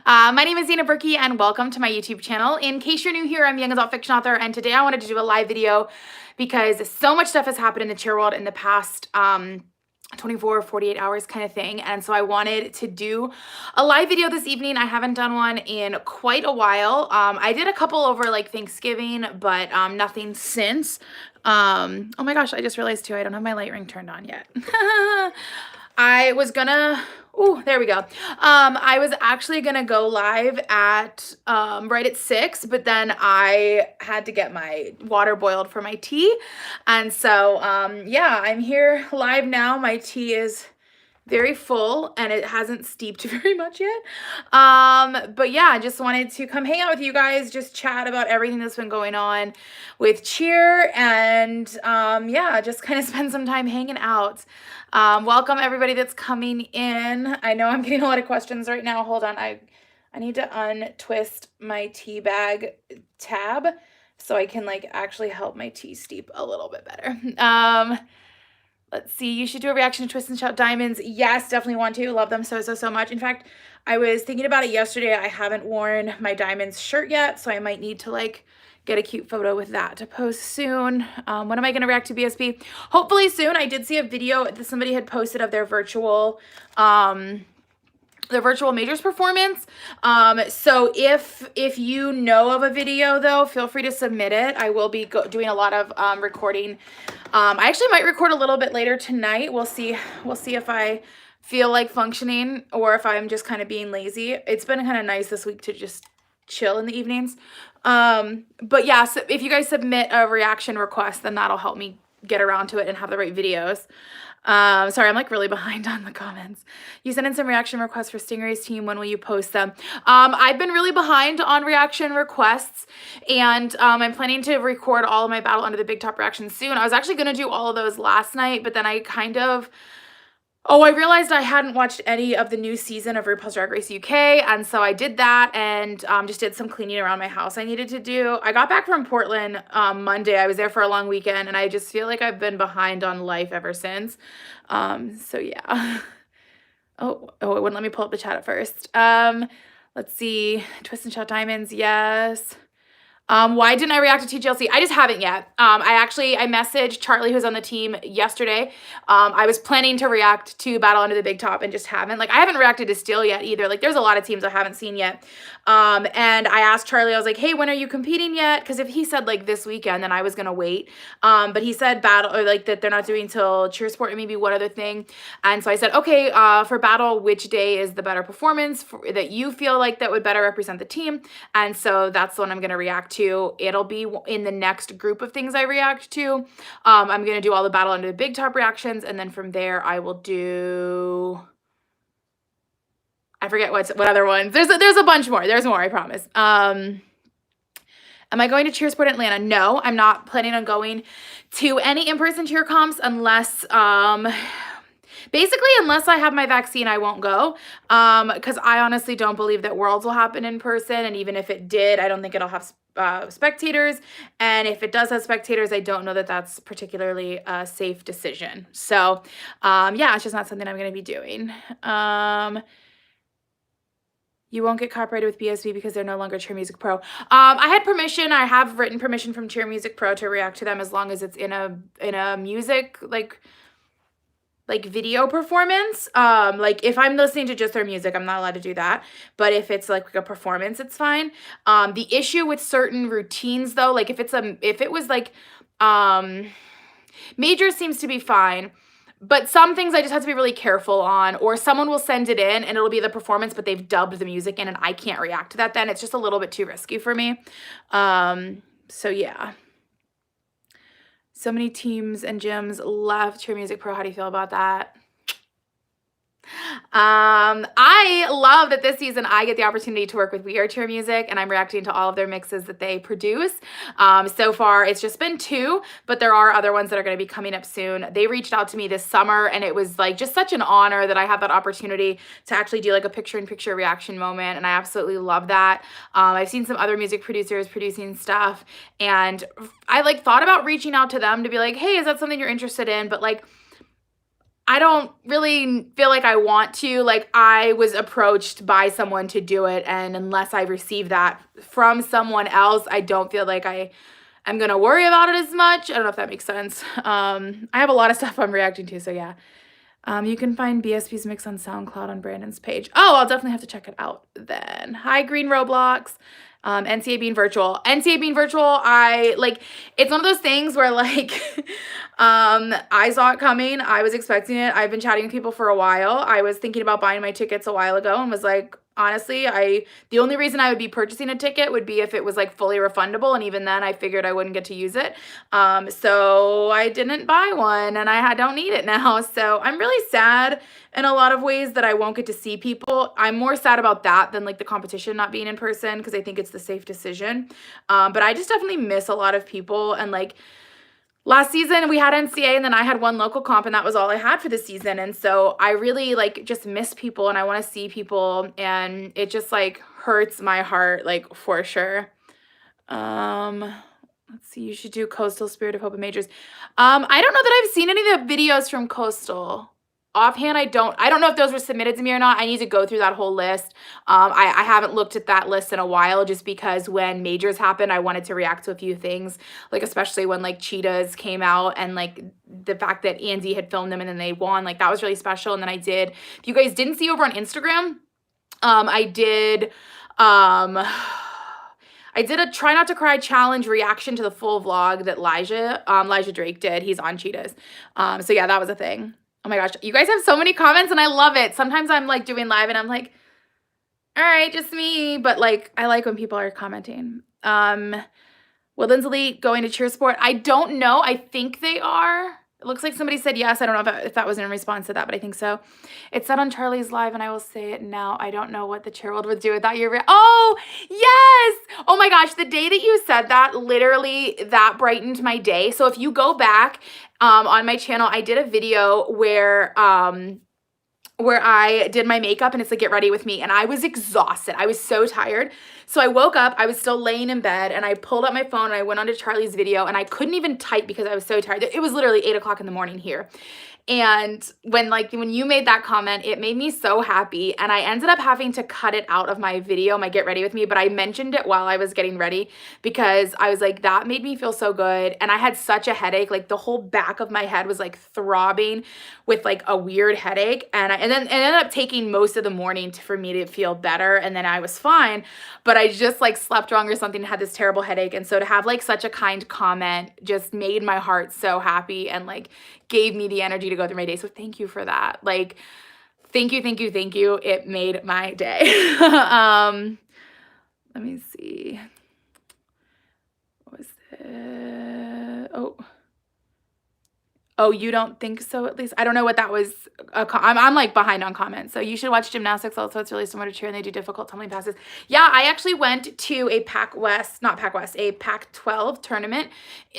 My name is Zena Berkey and welcome to my YouTube channel. In case you're new here, I'm a young adult fiction author, and today I wanted to do a live video because so much stuff has happened in the cheer world in the past 24, 48 hours kind of thing. And so I wanted to do a live video this evening. I haven't done one in quite a while. I did a couple over like Thanksgiving, but nothing since. Oh my gosh, I just realized too, I don't have my light ring turned on yet. I was gonna, oh, there we go. I was actually gonna go live at right at 6, but then I had to get my water boiled for my tea. And so yeah, I'm here live now. My tea is very full and it hasn't steeped very much yet. But yeah, I just wanted to come hang out with you guys, just chat about everything that's been going on with cheer, and yeah, just kind of spend some time hanging out. Welcome everybody that's coming in. I know I'm getting a lot of questions right now. Hold on, I need to untwist my tea bag tab so I can like actually help my tea steep a little bit better. Let's see, you should do a reaction to Twist and Shout Diamonds. Yes, definitely want to. Love them so much. In fact, I was thinking about it yesterday. I haven't worn my Diamonds shirt yet, so I might need to like get a cute photo with that to post soon. When am I going to react to BSB? Hopefully soon. I did see a video that somebody had posted of their virtual majors performance. So if you know of a video though, feel free to submit it. I will be doing a lot of recording. I actually might record a little bit later tonight. We'll see if I feel like functioning or if I'm just kind of being lazy. It's been kind of nice this week to just chill in the evenings. But yeah, so if you guys submit a reaction request, then that'll help me get around to it and have the right videos. Sorry, I'm like really behind on the comments. You sent in some reaction requests for Stingray's team. When will you post them? I've been really behind on reaction requests, and I'm planning to record all of my Battle Under the Big Top reactions soon. I was actually going to do all of those last night, but then I kind of, I realized I hadn't watched any of the new season of RuPaul's Drag Race UK, and so I did that and just did some cleaning around my house I needed to do. I got back from Portland Monday. I was there for a long weekend, and I just feel like I've been behind on life ever since. So yeah. Oh, it wouldn't let me pull up the chat at first. Let's see. Twist and Shout Diamonds, yes. Why didn't I react to TGLC? I just haven't yet. I messaged Charlie, who's on the team, yesterday. I was planning to react to Battle Under the Big Top and just haven't. Like, I haven't reacted to Steel yet either. Like, there's a lot of teams I haven't seen yet. And I asked Charlie, I was like, hey, when are you competing yet? Because if he said like this weekend, then I was gonna wait. But he said Battle, or like that they're not doing till Cheer Sport and maybe one other thing. And so I said, okay, for Battle, which day is the better performance that you feel like that would better represent the team? And so that's the one I'm gonna react to. It'll be in the next group of things I react to. I'm gonna do all the Battle Under the Big Top reactions, and then from there I will do, I forget what other ones. There's a bunch more. There's more, I promise. Am I going to Cheersport Atlanta? No, I'm not planning on going to any in-person cheer comps unless basically, unless I have my vaccine, I won't go, because I honestly don't believe that Worlds will happen in person, and even if it did, I don't think it'll have spectators, and if it does have spectators, I don't know that that's particularly a safe decision. So yeah, it's just not something I'm going to be doing. You won't get copyrighted with BSB because they're no longer Cheer Music Pro. I had permission. I have written permission from Cheer Music Pro to react to them as long as it's in a music like video performance. Like if I'm listening to just their music, I'm not allowed to do that. But if it's like a performance, it's fine. The issue with certain routines though, like if it was like major seems to be fine. But some things I just have to be really careful on, or someone will send it in and it'll be the performance, but they've dubbed the music in and I can't react to that then. It's just a little bit too risky for me. So yeah. So many teams and gyms left Cheer Music Pro. How do you feel about that? I love that this season I get the opportunity to work with We Are Cheer Music, and I'm reacting to all of their mixes that they produce. So far it's just been 2, but there are other ones that are going to be coming up soon. They reached out to me this summer, and it was like just such an honor that I had that opportunity to actually do like a picture-in-picture reaction moment, and I absolutely love that. I've seen some other music producers producing stuff, and I like thought about reaching out to them to be like, hey, is that something you're interested in? But like, I don't really feel like I want to. Like, I was approached by someone to do it, and unless I receive that from someone else, I don't feel like I'm gonna worry about it as much. I don't know if that makes sense. I have a lot of stuff I'm reacting to, so yeah. You can find BSB's mix on SoundCloud on Brandon's page. Oh, I'll definitely have to check it out then. Hi, Green Roblox. NCA Being Virtual. NCA Being Virtual, it's one of those things where, like, I saw it coming. I was expecting it. I've been chatting with people for a while. I was thinking about buying my tickets a while ago and was like, honestly, the only reason I would be purchasing a ticket would be if it was like fully refundable, and even then I figured I wouldn't get to use it. So I didn't buy one, and I don't need it now. So I'm really sad in a lot of ways that I won't get to see people. I'm more sad about that than like the competition not being in person, because I think it's the safe decision. But I just definitely miss a lot of people, and like, last season we had NCA, and then I had one local comp, and that was all I had for the season. And so I really like just miss people, and I want to see people, and it just like hurts my heart, like, for sure. Let's see, you should do Coastal Spirit of Hope and Majors. I don't know that I've seen any of the videos from Coastal. Offhand, I don't know if those were submitted to me or not. I need to go through that whole list. I haven't looked at that list in a while, just because when majors happened, I wanted to react to a few things, like especially when like Cheetahs came out, and like the fact that Andy had filmed them and then they won, like that was really special. And then if you guys didn't see over on Instagram, I did a Try Not to Cry challenge reaction to the full vlog that Elijah Drake did. He's on Cheetahs. So yeah, that was a thing. Oh my gosh, you guys have so many comments, and I love it. Sometimes I'm like doing live and I'm like, all right, just me. But like, I like when people are commenting. Woodlands Elite going to cheer sport. I don't know. I think they are. It looks like somebody said yes. I don't know if that was in response to that, but I think so. It said on Charlie's live, and I will say it now. I don't know what the cheer world would do without your... Oh, yes! Oh my gosh, the day that you said that, literally, that brightened my day. So if you go back on my channel, I did a video where I did my makeup, and it's like, get ready with me. And I was exhausted. I was so tired. So I woke up, I was still laying in bed, and I pulled up my phone and I went onto Charlie's video, and I couldn't even type because I was so tired. It was literally 8 o'clock in the morning here. And when you made that comment, it made me so happy. And I ended up having to cut it out of my video, my Get Ready With Me, but I mentioned it while I was getting ready, because I was like, that made me feel so good. And I had such a headache. Like, the whole back of my head was like throbbing with like a weird headache. And then it ended up taking most of the morning for me to feel better. And then I was fine, but I just like slept wrong or something and had this terrible headache. And so to have like such a kind comment just made my heart so happy, and like gave me the energy to go through my day. So thank you for that. Like, thank you, thank you, thank you. It made my day. Let me see. What was it? Oh, you don't think so, at least? I don't know what that was. I'm like behind on comments. So you should watch gymnastics also. It's really similar to cheer, and they do difficult tumbling passes. Yeah, I actually went to a a Pac-12 tournament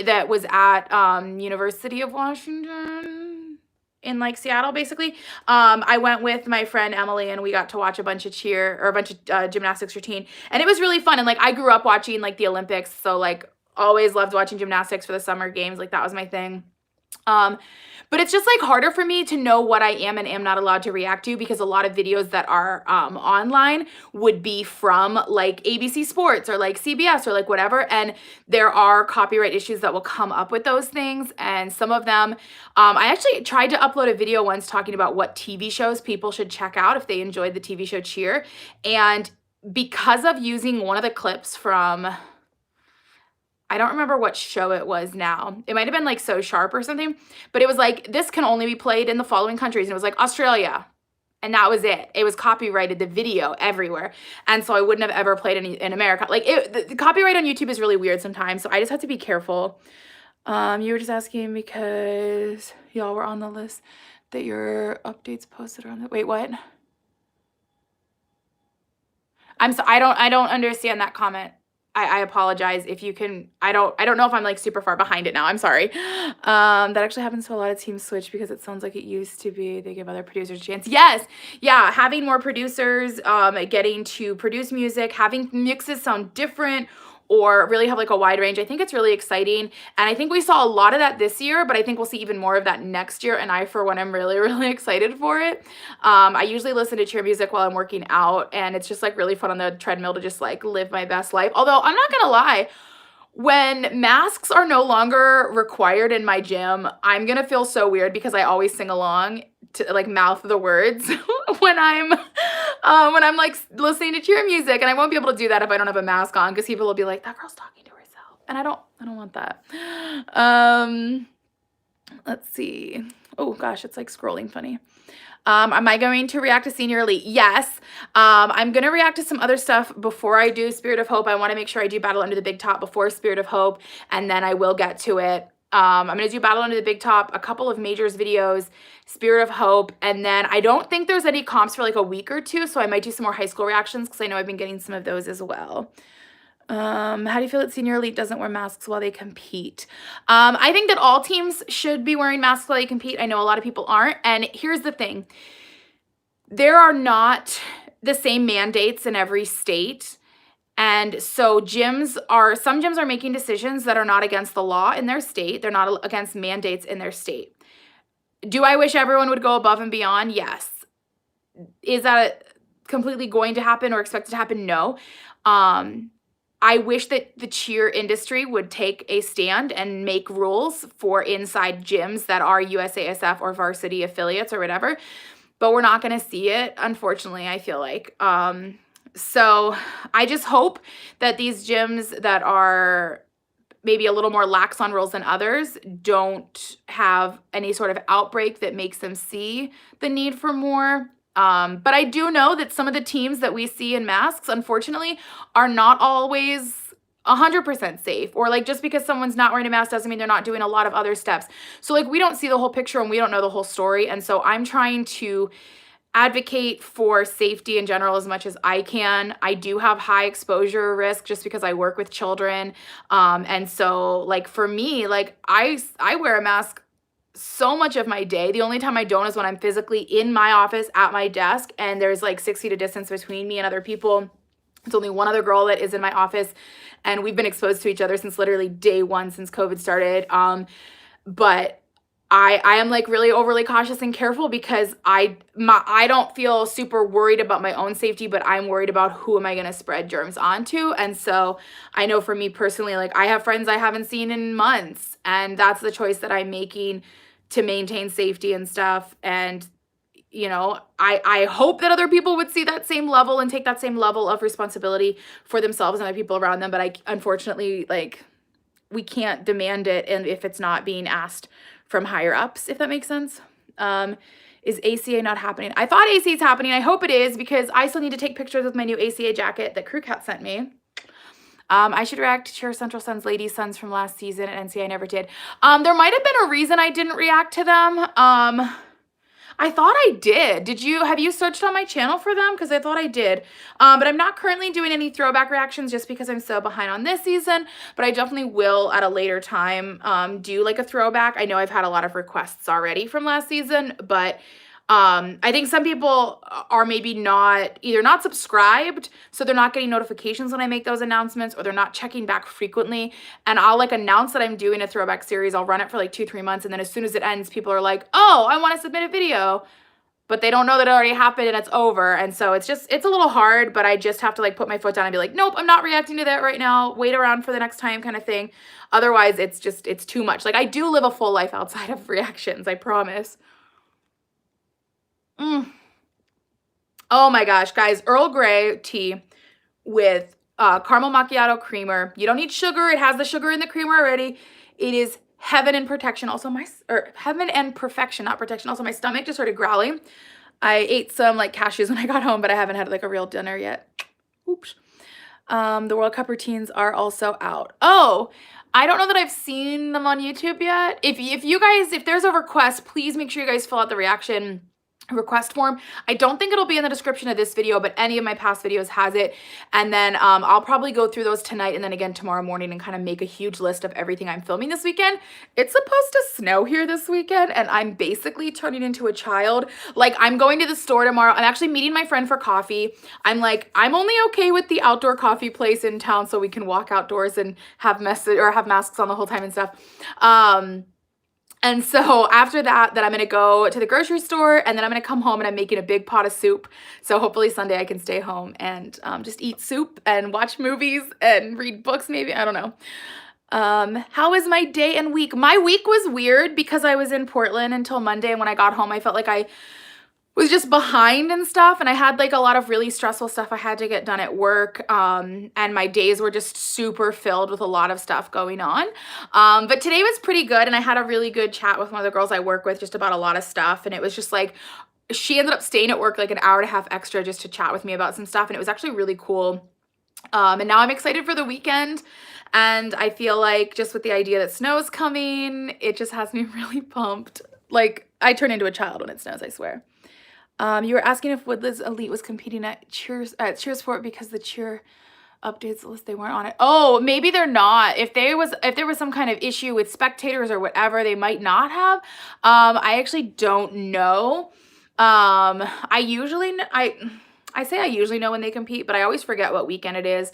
that was at University of Washington in like Seattle, basically. I went with my friend Emily, and we got to watch a bunch of gymnastics routine, and it was really fun. And like, I grew up watching like the Olympics, so like always loved watching gymnastics for the summer games. Like, that was my thing. But it's just like harder for me to know what I am and am not allowed to react to, because a lot of videos that are online would be from like ABC Sports or like CBS or like whatever, and there are copyright issues that will come up with those things. And some of them, I actually tried to upload a video once talking about what TV shows people should check out if they enjoyed the TV show Cheer, and because of using one of the clips from... I don't remember what show it was now. It might have been like So Sharp or something, but it was like, this can only be played in the following countries. And it was like Australia. And that was it. It was copyrighted, the video, everywhere. And so I wouldn't have ever played any in America. Like, the copyright on YouTube is really weird sometimes. So I just have to be careful. You were just asking because y'all were on the list that your updates posted on the... Wait, what? I don't understand that comment. I apologize if you can. I don't know if I'm like super far behind it now. I'm sorry. That actually happens to a lot of teams switch, because it sounds like it used to be they give other producers a chance. Yes. Yeah. Having more producers, getting to produce music, having mixes sound different, or really have like a wide range. I think it's really exciting. And I think we saw a lot of that this year, but I think we'll see even more of that next year. And I, for one, am really, really excited for it. I usually listen to cheer music while I'm working out, and it's just like really fun on the treadmill to just like live my best life. Although I'm not gonna lie, when masks are no longer required in my gym, I'm gonna feel so weird because I always sing along to like mouth the words when I'm like listening to cheer music, and I won't be able to do that if I don't have a mask on, because people will be like, that girl's talking to herself, and I don't want that. Let's see. Oh gosh, it's like scrolling funny. Am I going to react to Senior Elite? Yes. I'm going to react to some other stuff before I do Spirit of Hope. I want to make sure I do Battle Under the Big Top before Spirit of Hope, and then I will get to it. I'm going to do Battle Under the Big Top, a couple of Majors videos, Spirit of Hope, and then I don't think there's any comps for like a week or two, so I might do some more high school reactions because I know I've been getting some of those as well. How do you feel that Senior Elite doesn't wear masks while they compete? I think that all teams should be wearing masks while they compete. I know a lot of people aren't. And here's the thing. There are not the same mandates in every state. And so some gyms are making decisions that are not against the law in their state. They're not against mandates in their state. Do I wish everyone would go above and beyond? Yes. Is that completely going to happen or expected to happen? No. I wish that the cheer industry would take a stand and make rules for inside gyms that are USASF or varsity affiliates or whatever, but we're not going to see it, unfortunately, I feel like. So I just hope that these gyms that are maybe a little more lax on rules than others don't have any sort of outbreak that makes them see the need for more. But I do know that some of the teams that we see in masks, unfortunately, are not always 100% safe. Or like just because someone's not wearing a mask doesn't mean they're not doing a lot of other steps. So like we don't see the whole picture and we don't know the whole story. And so I'm trying to advocate for safety in general as much as I can. I do have high exposure risk just because I work with children. And so like for me, like I wear a mask so much of my day. The only time I don't is when I'm physically in my office at my desk and there's like 6 feet of distance between me and other people. It's only one other girl that is in my office, and we've been exposed to each other since literally day one since COVID started. But I am like really overly cautious and careful because I don't feel super worried about my own safety, but I'm worried about who am I going to spread germs onto. And so I know for me personally, like I have friends I haven't seen in months, and that's the choice that I'm making to maintain safety and stuff. And, you know, I hope that other people would see that same level and take that same level of responsibility for themselves and other people around them. But unfortunately, like, we can't demand it, and if it's not being asked from higher ups, if that makes sense. Is ACA not happening? I thought ACA is happening. I hope it is, because I still need to take pictures with my new ACA jacket that Crew Cat sent me. I should react to Cheer Central Sun's Ladies Sons from last season at NCA. I never did. There might have been a reason I didn't react to them. I thought I did. Have you searched on my channel for them? Because I thought I did. But I'm not currently doing any throwback reactions just because I'm so behind on this season. But I definitely will at a later time do like a throwback. I know I've had a lot of requests already from last season, but I think some people are maybe either not subscribed, so they're not getting notifications when I make those announcements, or they're not checking back frequently. And I'll like announce that I'm doing a throwback series. I'll run it for like 2-3 months, and then as soon as it ends, people are like, oh, I want to submit a video, but they don't know that it already happened and it's over. And so it's a little hard, but I just have to like put my foot down and be like, nope, I'm not reacting to that right now. Wait around for the next time, kind of thing. Otherwise, it's too much. Like I do live a full life outside of reactions, I promise. Oh my gosh, guys, Earl Grey tea with caramel macchiato creamer. You don't need sugar. It has the sugar in the creamer already. It is heaven and protection. Heaven and perfection, not protection. Also, my stomach just started growling. I ate some like cashews when I got home, but I haven't had like a real dinner yet. Oops. The World Cup routines are also out. Oh, I don't know that I've seen them on YouTube yet. If there's a request, please make sure you guys fill out the reaction request form. I don't think it'll be in the description of this video, but any of my past videos has it. And then I'll probably go through those tonight and then again tomorrow morning and kind of make a huge list of everything I'm filming this weekend. It's supposed to snow here this weekend and I'm basically turning into a child. Like, I'm going to the store tomorrow. I'm actually meeting my friend for coffee. I'm like, I'm only okay with the outdoor coffee place in town so we can walk outdoors and have masks on the whole time and stuff. And so after that, then I'm going to go to the grocery store and then I'm going to come home and I'm making a big pot of soup. So hopefully Sunday I can stay home and just eat soup and watch movies and read books maybe. I don't know. How was my day and week? My week was weird because I was in Portland until Monday. And when I got home, I felt like I was just behind and stuff, and I had like a lot of really stressful stuff I had to get done at work, and my days were just super filled with a lot of stuff going on, but today was pretty good, and I had a really good chat with one of the girls I work with just about a lot of stuff, and it was just like, she ended up staying at work like an hour and a half extra just to chat with me about some stuff, and it was actually really cool, and now I'm excited for the weekend, and I feel like just with the idea that snow's coming, it just has me really pumped. Like, I turn into a child when it snows, I swear. You were asking if Woodlands Elite was competing at Cheersport because the cheer updates list, they weren't on it. Oh, maybe they're not. If there was some kind of issue with spectators or whatever, they might not have. I actually don't know. I usually know when they compete, but I always forget what weekend it is.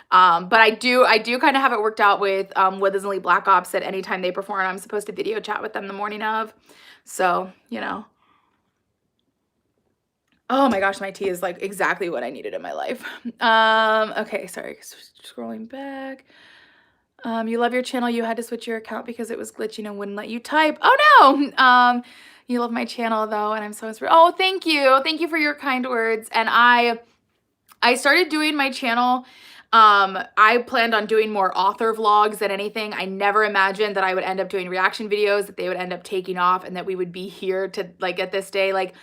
But I do kind of have it worked out with Woodlands Elite Black Ops that anytime they perform, I'm supposed to video chat with them the morning of. So, you know. Oh my gosh, my tea is like exactly what I needed in my life. Okay, sorry, scrolling back. You love your channel. You had to switch your account because it was glitching and wouldn't let you type. Oh no. You love my channel though, and I'm so inspired. Oh, thank you. Thank you for your kind words. And I started doing my channel. I planned on doing more author vlogs than anything. I never imagined that I would end up doing reaction videos, that they would end up taking off, and that we would be here to like at this day. Like,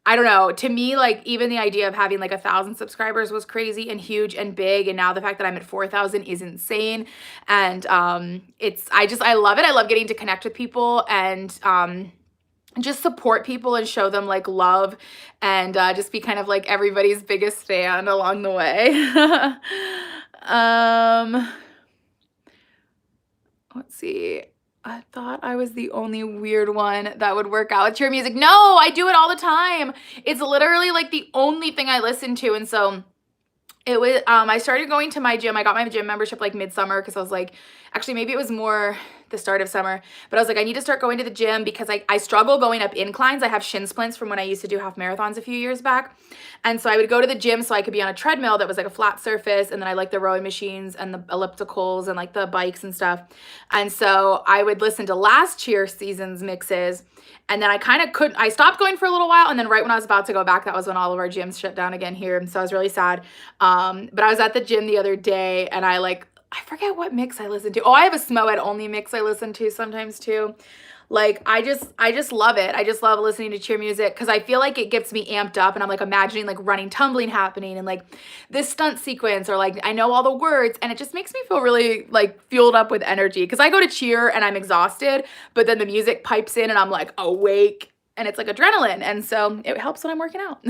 I don't know, to me, like, even the idea of having like 1,000 subscribers was crazy and huge and big, and now the fact that I'm at 4,000 is insane. And I love it. I love getting to connect with people and just support people and show them like love, and just be kind of like everybody's biggest fan along the way. Let's see. I thought I was the only weird one that would work out with cheer music. No, I do it all the time. It's literally like the only thing I listen to. And so it was, I started going to my gym. I got my gym membership like midsummer because I was like, actually maybe it was more the start of summer, but I was like, I need to start going to the gym because I struggle going up inclines. I have shin splints from when I used to do half marathons a few years back. And so I would go to the gym so I could be on a treadmill that was like a flat surface. And then I like the rowing machines and the ellipticals and like the bikes and stuff. And so I would listen to last cheer season's mixes. And then I stopped going for a little while. And then right when I was about to go back, that was when all of our gyms shut down again here. And so I was really sad. But I was at the gym the other day and I forget what mix I listen to. Oh, I have a Smo-Ed only mix I listen to sometimes too. Like, I just love it. I just love listening to cheer music because I feel like it gets me amped up and I'm like imagining like running, tumbling happening and like this stunt sequence, or like I know all the words, and it just makes me feel really like fueled up with energy because I go to cheer and I'm exhausted, but then the music pipes in and I'm like awake and it's like adrenaline. And so it helps when I'm working out.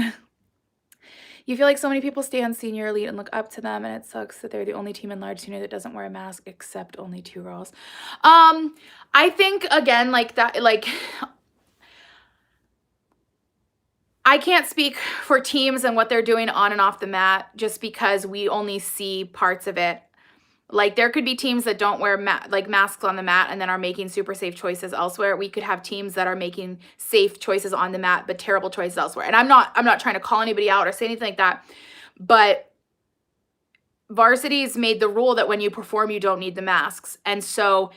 You feel like so many people stay on Senior Elite and look up to them, and it sucks that they're the only team in large senior that doesn't wear a mask except only 2 girls. I think again, like that, like I can't speak for teams and what they're doing on and off the mat just because we only see parts of it. Like, there could be teams that don't wear masks on the mat and then are making super safe choices elsewhere. We could have teams that are making safe choices on the mat but terrible choices elsewhere. And I'm not trying to call anybody out or say anything like that. But varsity's made the rule that when you perform, you don't need the masks. And so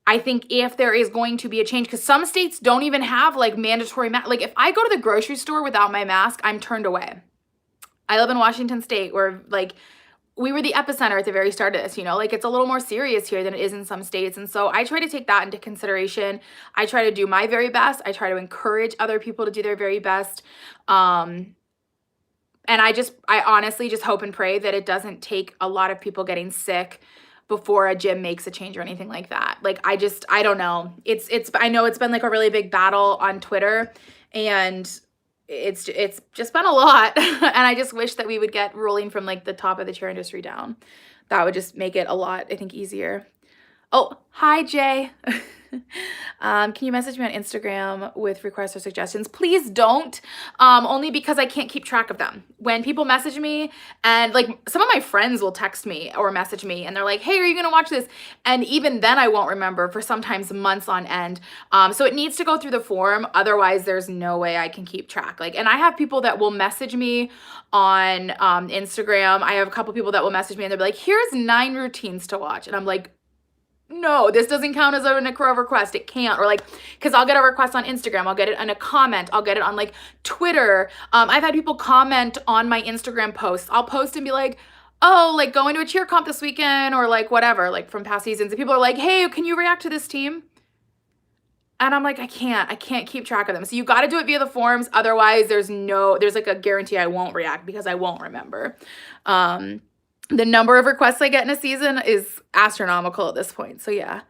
I think if there is going to be a change, because some states don't even have like mandatory masks. Like, if I go to the grocery store without my mask, I'm turned away. I live in Washington State, where like we were the epicenter at the very start of this, you know, like it's a little more serious here than it is in some states. And so I try to take that into consideration. I try to do my very best. I try to encourage other people to do their very best. And I honestly just hope and pray that it doesn't take a lot of people getting sick before a gym makes a change or anything like that. Like, I don't know. I know it's been like a really big battle on Twitter, and it's just been a lot. And I just wish that we would get rolling from like the top of the cheer industry down. That would just make it a lot, I think, easier. Oh, hi, Jay. Can you message me on Instagram with requests or suggestions? Please don't, only because I can't keep track of them. When people message me, and like some of my friends will text me or message me and they're like, hey, are you gonna watch this? And even then I won't remember for sometimes months on end. So it needs to go through the forum. Otherwise there's no way I can keep track. Like, and I have people that will message me on Instagram. I have a couple people that will message me and they'll be like, here's 9 routines to watch. And I'm like, no, this doesn't count as a request. It can't. Or like, because I'll get a request on Instagram, I'll get it on a comment, I'll get it on like Twitter. I've had people comment on my Instagram posts. I'll post and be like, oh, like going to a cheer comp this weekend, or like whatever, like from past seasons. And people are like, hey, can you react to this team? And I'm like, I can't keep track of them. So you got to do it via the forums. Otherwise there's like a guarantee I won't react because I won't remember. The number of requests I get in a season is astronomical at this point. So yeah.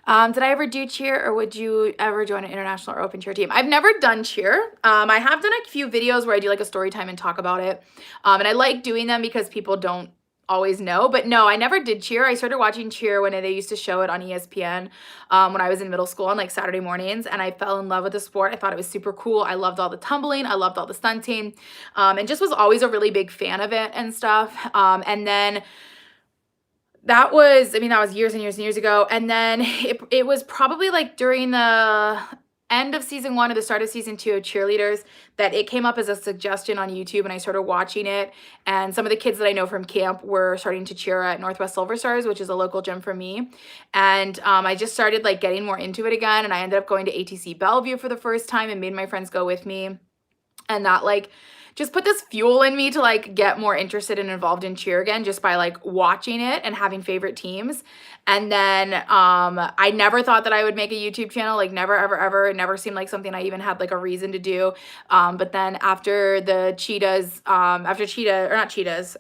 Did I ever do cheer, or would you ever join an international or open cheer team? I've never done cheer. I have done a few videos where I do like a story time and talk about it. And I like doing them because people don't always know, but no, I never did cheer. I started watching cheer when they used to show it on ESPN when I was in middle school on like Saturday mornings, and I fell in love with the sport. I thought it was super cool. I loved all the tumbling. I loved all the stunting, and just was always a really big fan of it and stuff. And then that was years and years and years ago. And then it was probably like during the end of season 1 or the start of season 2 of cheerleaders that it came up as a suggestion on YouTube, and I started watching it. And some of the kids that I know from camp were starting to cheer at Northwest Silver Stars, which is a local gym for me. And I just started like getting more into it again, and I ended up going to ATC Bellevue for the first time and made my friends go with me. And that like just put this fuel in me to like get more interested and involved in cheer again, just by like watching it and having favorite teams. And then I never thought that I would make a YouTube channel, like never, ever, ever. It never seemed like something I even had like a reason to do. But then after the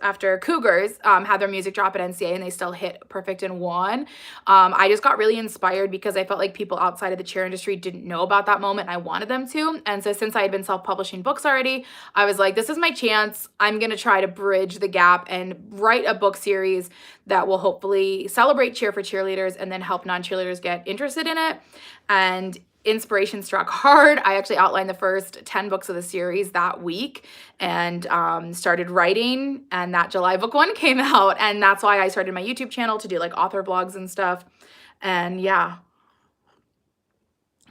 after Cougars had their music drop at NCA and they still hit perfect and won, I just got really inspired because I felt like people outside of the cheer industry didn't know about that moment, and I wanted them to. And so since I had been self-publishing books already, I was like, this is my chance. I'm gonna try to bridge the gap and write a book series that will hopefully celebrate cheer for cheerleaders and then help non-cheerleaders get interested in it. And inspiration struck hard. I actually outlined the first 10 books of the series that week and started writing, and that July book 1 came out. And that's why I started my YouTube channel to do like author blogs and stuff. And yeah,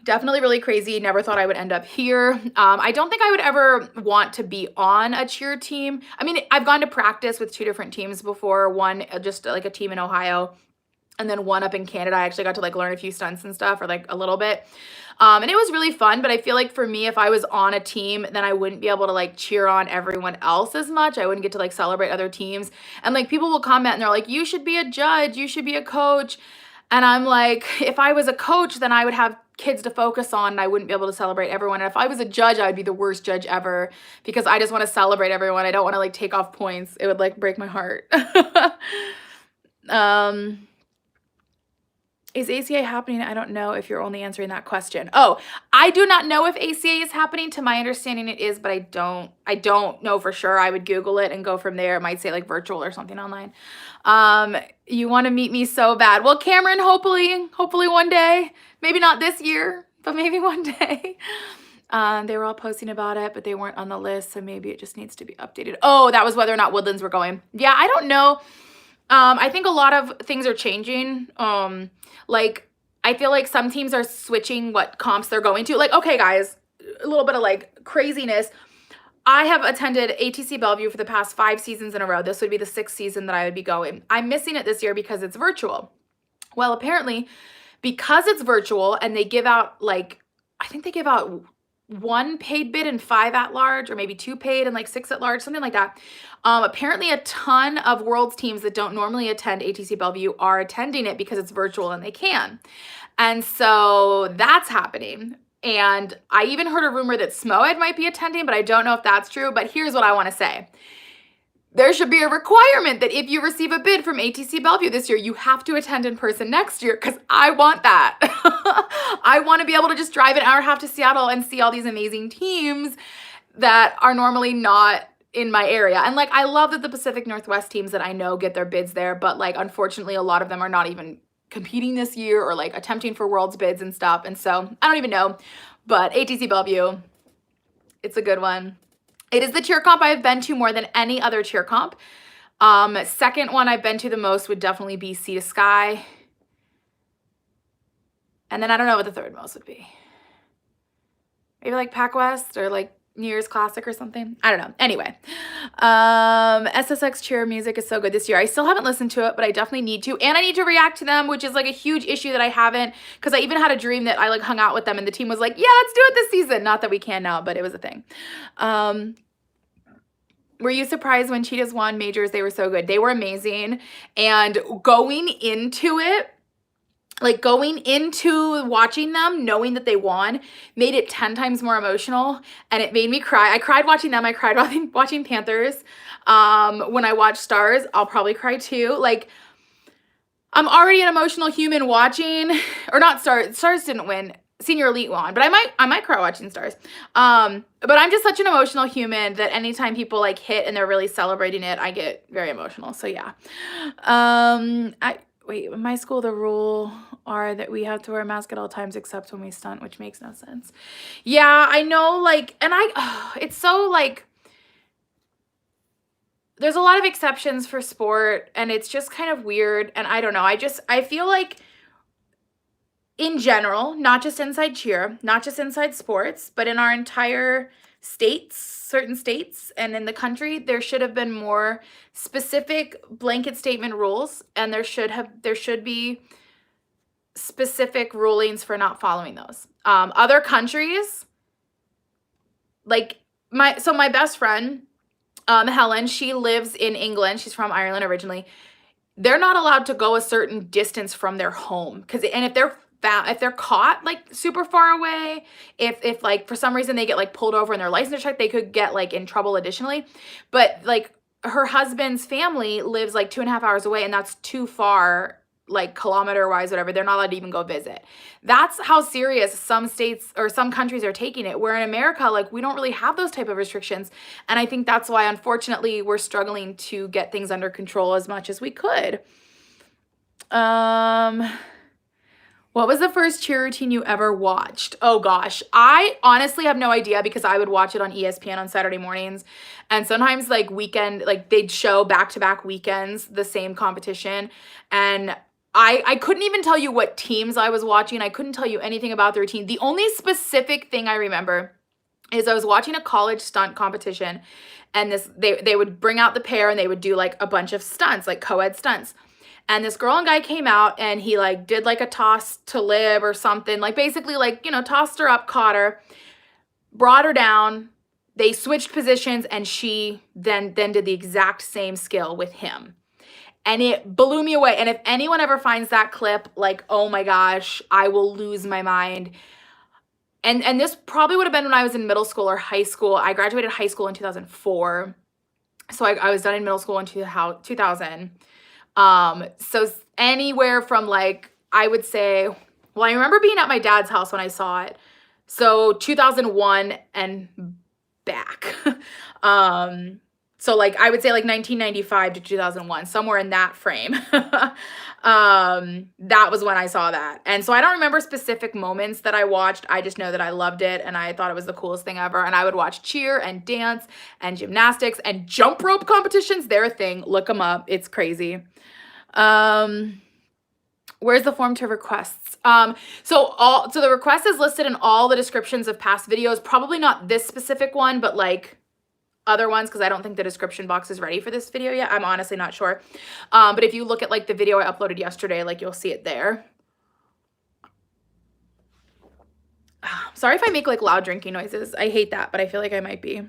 definitely really crazy. Never thought I would end up here. I don't think I would ever want to be on a cheer team. I mean, I've gone to practice with 2 different teams before. One, just like a team in Ohio, and then one up in Canada. I actually got to like learn a few stunts and stuff, or like a little bit. And it was really fun, but I feel like for me, if I was on a team, then I wouldn't be able to like cheer on everyone else as much. I wouldn't get to like celebrate other teams. And like people will comment and they're like, you should be a judge, you should be a coach. And I'm like, if I was a coach, then I would have kids to focus on and I wouldn't be able to celebrate everyone. And if I was a judge, I would be the worst judge ever because I just want to celebrate everyone. I don't want to like take off points. It would like break my heart. Is ACA happening? I don't know if you're only answering that question. Oh, I do not know if ACA is happening. To my understanding it is, but I don't know for sure. I would Google it and go from there. It might say like virtual or something online. You want to meet me so bad. Well, Cameron, hopefully one day, maybe not this year, but maybe one day. They were all posting about it, but they weren't on the list. So maybe it just needs to be updated. Oh, that was whether or not Woodlands were going. Yeah, I don't know. I think a lot of things are changing. Like I feel like some teams are switching what comps they're going to. Like, okay, guys, a little bit of like craziness. I have attended ATC Bellevue for the past 5 seasons in a row. This would be the 6th season that I would be going. I'm missing it this year because it's virtual. Well, apparently because it's virtual and they give out like, I think they give out 1 paid bid and 5 at large, or maybe 2 paid and like 6 at large, something like that. Apparently a ton of Worlds teams that don't normally attend ATC Bellevue are attending it because it's virtual and they can. And so that's happening. And I even heard a rumor that SMOED might be attending, but I don't know if that's true. But here's what I want to say. There should be a requirement that if you receive a bid from ATC Bellevue this year, you have to attend in person next year, because I want that. I want to be able to just drive an hour and a half to Seattle and see all these amazing teams that are normally not in my area. And like, I love that the Pacific Northwest teams that I know get their bids there, but like, unfortunately, a lot of them are not even competing this year or like attempting for world's bids and stuff. And so I don't even know, but ATC Bellevue, it's a good one. It is the cheer comp I've been to more than any other cheer comp. Second one I've been to the most would definitely be Sea to Sky. And then I don't know what the third most would be. Maybe like Pac West or like New Year's Classic or something. I don't know. Anyway, SSX cheer music is so good this year. I still haven't listened to it, but I definitely need to. And I need to react to them, which is like a huge issue that I haven't, because I even had a dream that I like hung out with them and the team was like, yeah, let's do it this season. Not that we can now, but it was a thing. Were you surprised when Cheetahs won majors? They were so good. They were amazing. And going into it, like going into watching them, knowing that they won, made it 10 times more emotional, and it made me cry. I cried watching them. I cried watching Panthers. When I watch Stars, I'll probably cry too. Like, I'm already an emotional human watching, or not Stars. Stars didn't win. Senior Elite won, but I might cry watching Stars. But I'm just such an emotional human that anytime people like hit and they're really celebrating it, I get very emotional. So yeah. Wait, in my school, the rule are that we have to wear a mask at all times except when we stunt, which makes no sense. Yeah, I know, like, and it's so, like, there's a lot of exceptions for sport, and it's just kind of weird, and I don't know. I feel like, in general, not just inside cheer, not just inside sports, but in our entire states, certain states, and in the country, there should have been more specific blanket statement rules, and there should be specific rulings for not following those. Other countries, like my best friend, Helen, she lives in England. She's from Ireland originally. They're not allowed to go a certain distance from their home, and if they're caught like super far away, if like for some reason they get like pulled over and their license checked, they could get like in trouble additionally. But like her husband's family lives like 2.5 hours away, and that's too far, like kilometer wise, whatever. They're not allowed to even go visit. That's how serious some states or some countries are taking it, where in America, like, we don't really have those type of restrictions. And I think that's why, unfortunately, we're struggling to get things under control as much as we could. What was the first cheer routine you ever watched? Oh gosh, I honestly have no idea, because I would watch it on ESPN on Saturday mornings, and sometimes like weekend, like they'd show back-to-back weekends the same competition, and I couldn't even tell you what teams I was watching. I couldn't tell you anything about the routine. The only specific thing I remember is I was watching a college stunt competition, and they would bring out the pair and they would do like a bunch of stunts, like co-ed stunts. And this girl and guy came out, and he like did like a toss to lib or something, like basically like, you know, tossed her up, caught her, brought her down. They switched positions, and she then did the exact same skill with him. And it blew me away. And if anyone ever finds that clip, like, oh my gosh, I will lose my mind. And this probably would have been when I was in middle school or high school. I graduated high school in 2004. So I was done in middle school in 2000. So anywhere from like, I would say, well, I remember being at my dad's house when I saw it. So 2001 and back. So like, I would say like 1995 to 2001, somewhere in that frame. That was when I saw that. And so I don't remember specific moments that I watched. I just know that I loved it, and I thought it was the coolest thing ever. And I would watch cheer and dance and gymnastics and jump rope competitions. They're a thing. Look them up. It's crazy. Where's the form to requests? So the request is listed in all the descriptions of past videos. Probably not this specific one, but like other ones, because I don't think the description box is ready for this video yet. I'm honestly not sure. But if you look at like the video I uploaded yesterday, like you'll see it there. Sorry if I make like loud drinking noises. I hate that, but I feel like I might be.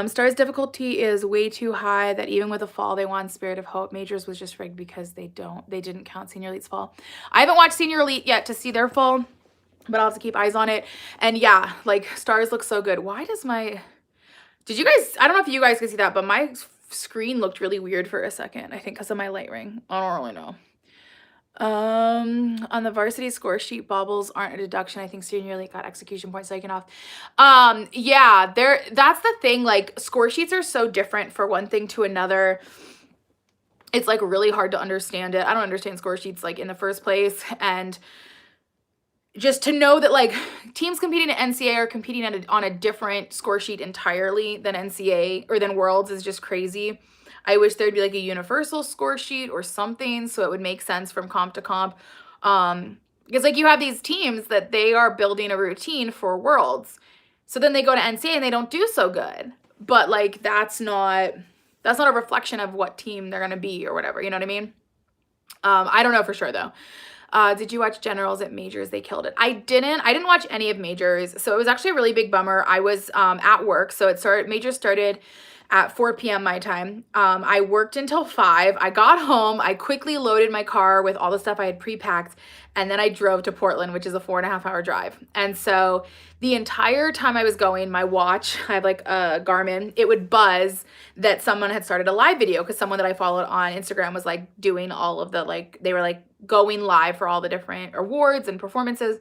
Stars difficulty is way too high that even with a fall, they won Spirit of Hope. Majors was just rigged because they didn't count Senior Elite's fall. I haven't watched Senior Elite yet to see their fall, but I'll have to keep eyes on it. And yeah, like Stars looks so good. Why does did you guys, I don't know if you guys can see that, but my screen looked really weird for a second. I think because of my light ring. I don't really know. On the varsity score sheet, baubles aren't a deduction. I think senior league got execution points taken off. Yeah, that's the thing. Like, score sheets are so different for one thing to another. It's like really hard to understand it. I don't understand score sheets like in the first place. And just to know that like teams competing at NCAA are competing on a different score sheet entirely than NCAA or than Worlds is just crazy. I wish there'd be like a universal score sheet or something so it would make sense from comp to comp. Because like you have these teams that they are building a routine for Worlds. So then they go to NCAA and they don't do so good. But like that's not a reflection of what team they're going to be or whatever. You know what I mean? I don't know for sure though. Did you watch Generals at Majors? They killed it. I didn't watch any of Majors. So it was actually a really big bummer. I was at work. So Majors started at 4 p.m. my time. I worked until 5. I got home. I quickly loaded my car with all the stuff I had pre-packed. And then I drove to Portland, which is a 4.5-hour drive. And so the entire time I was going, my watch, I have like a Garmin, it would buzz that someone had started a live video because someone that I followed on Instagram was like doing all of the they were like going live for all the different awards and performances.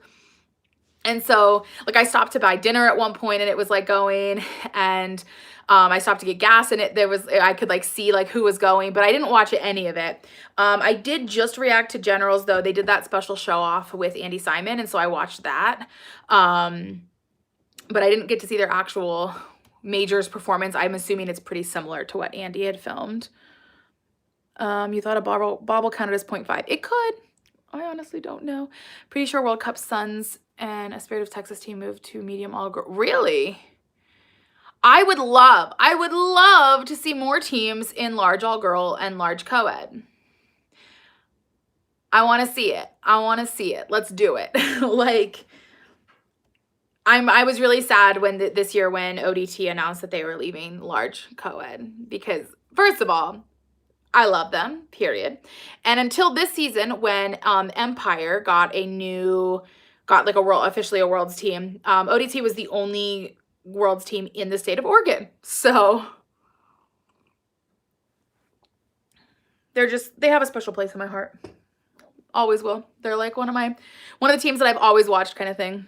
And so like I stopped to buy dinner at one point and it was like going, and I stopped to get gas and I could like see like who was going, but I didn't watch any of it. I did just react to Generals though. They did that special show off with Andy Simon. And so I watched that. But I didn't get to see their actual Majors performance. I'm assuming it's pretty similar to what Andy had filmed. You thought a bobble counted as 0.5. It could. I honestly don't know. Pretty sure World Cup Suns and a Spirit of Texas team moved to medium all girl. Really? I would love to see more teams in large all girl and large co-ed. I want to see it. Let's do it. Like, I was really sad when this year when ODT announced that they were leaving large co-ed because first of all, I love them, period. And until this season when Empire got like officially a Worlds team, ODT was the only Worlds team in the state of Oregon. So they have a special place in my heart. Always will. They're like one of the teams that I've always watched kind of thing.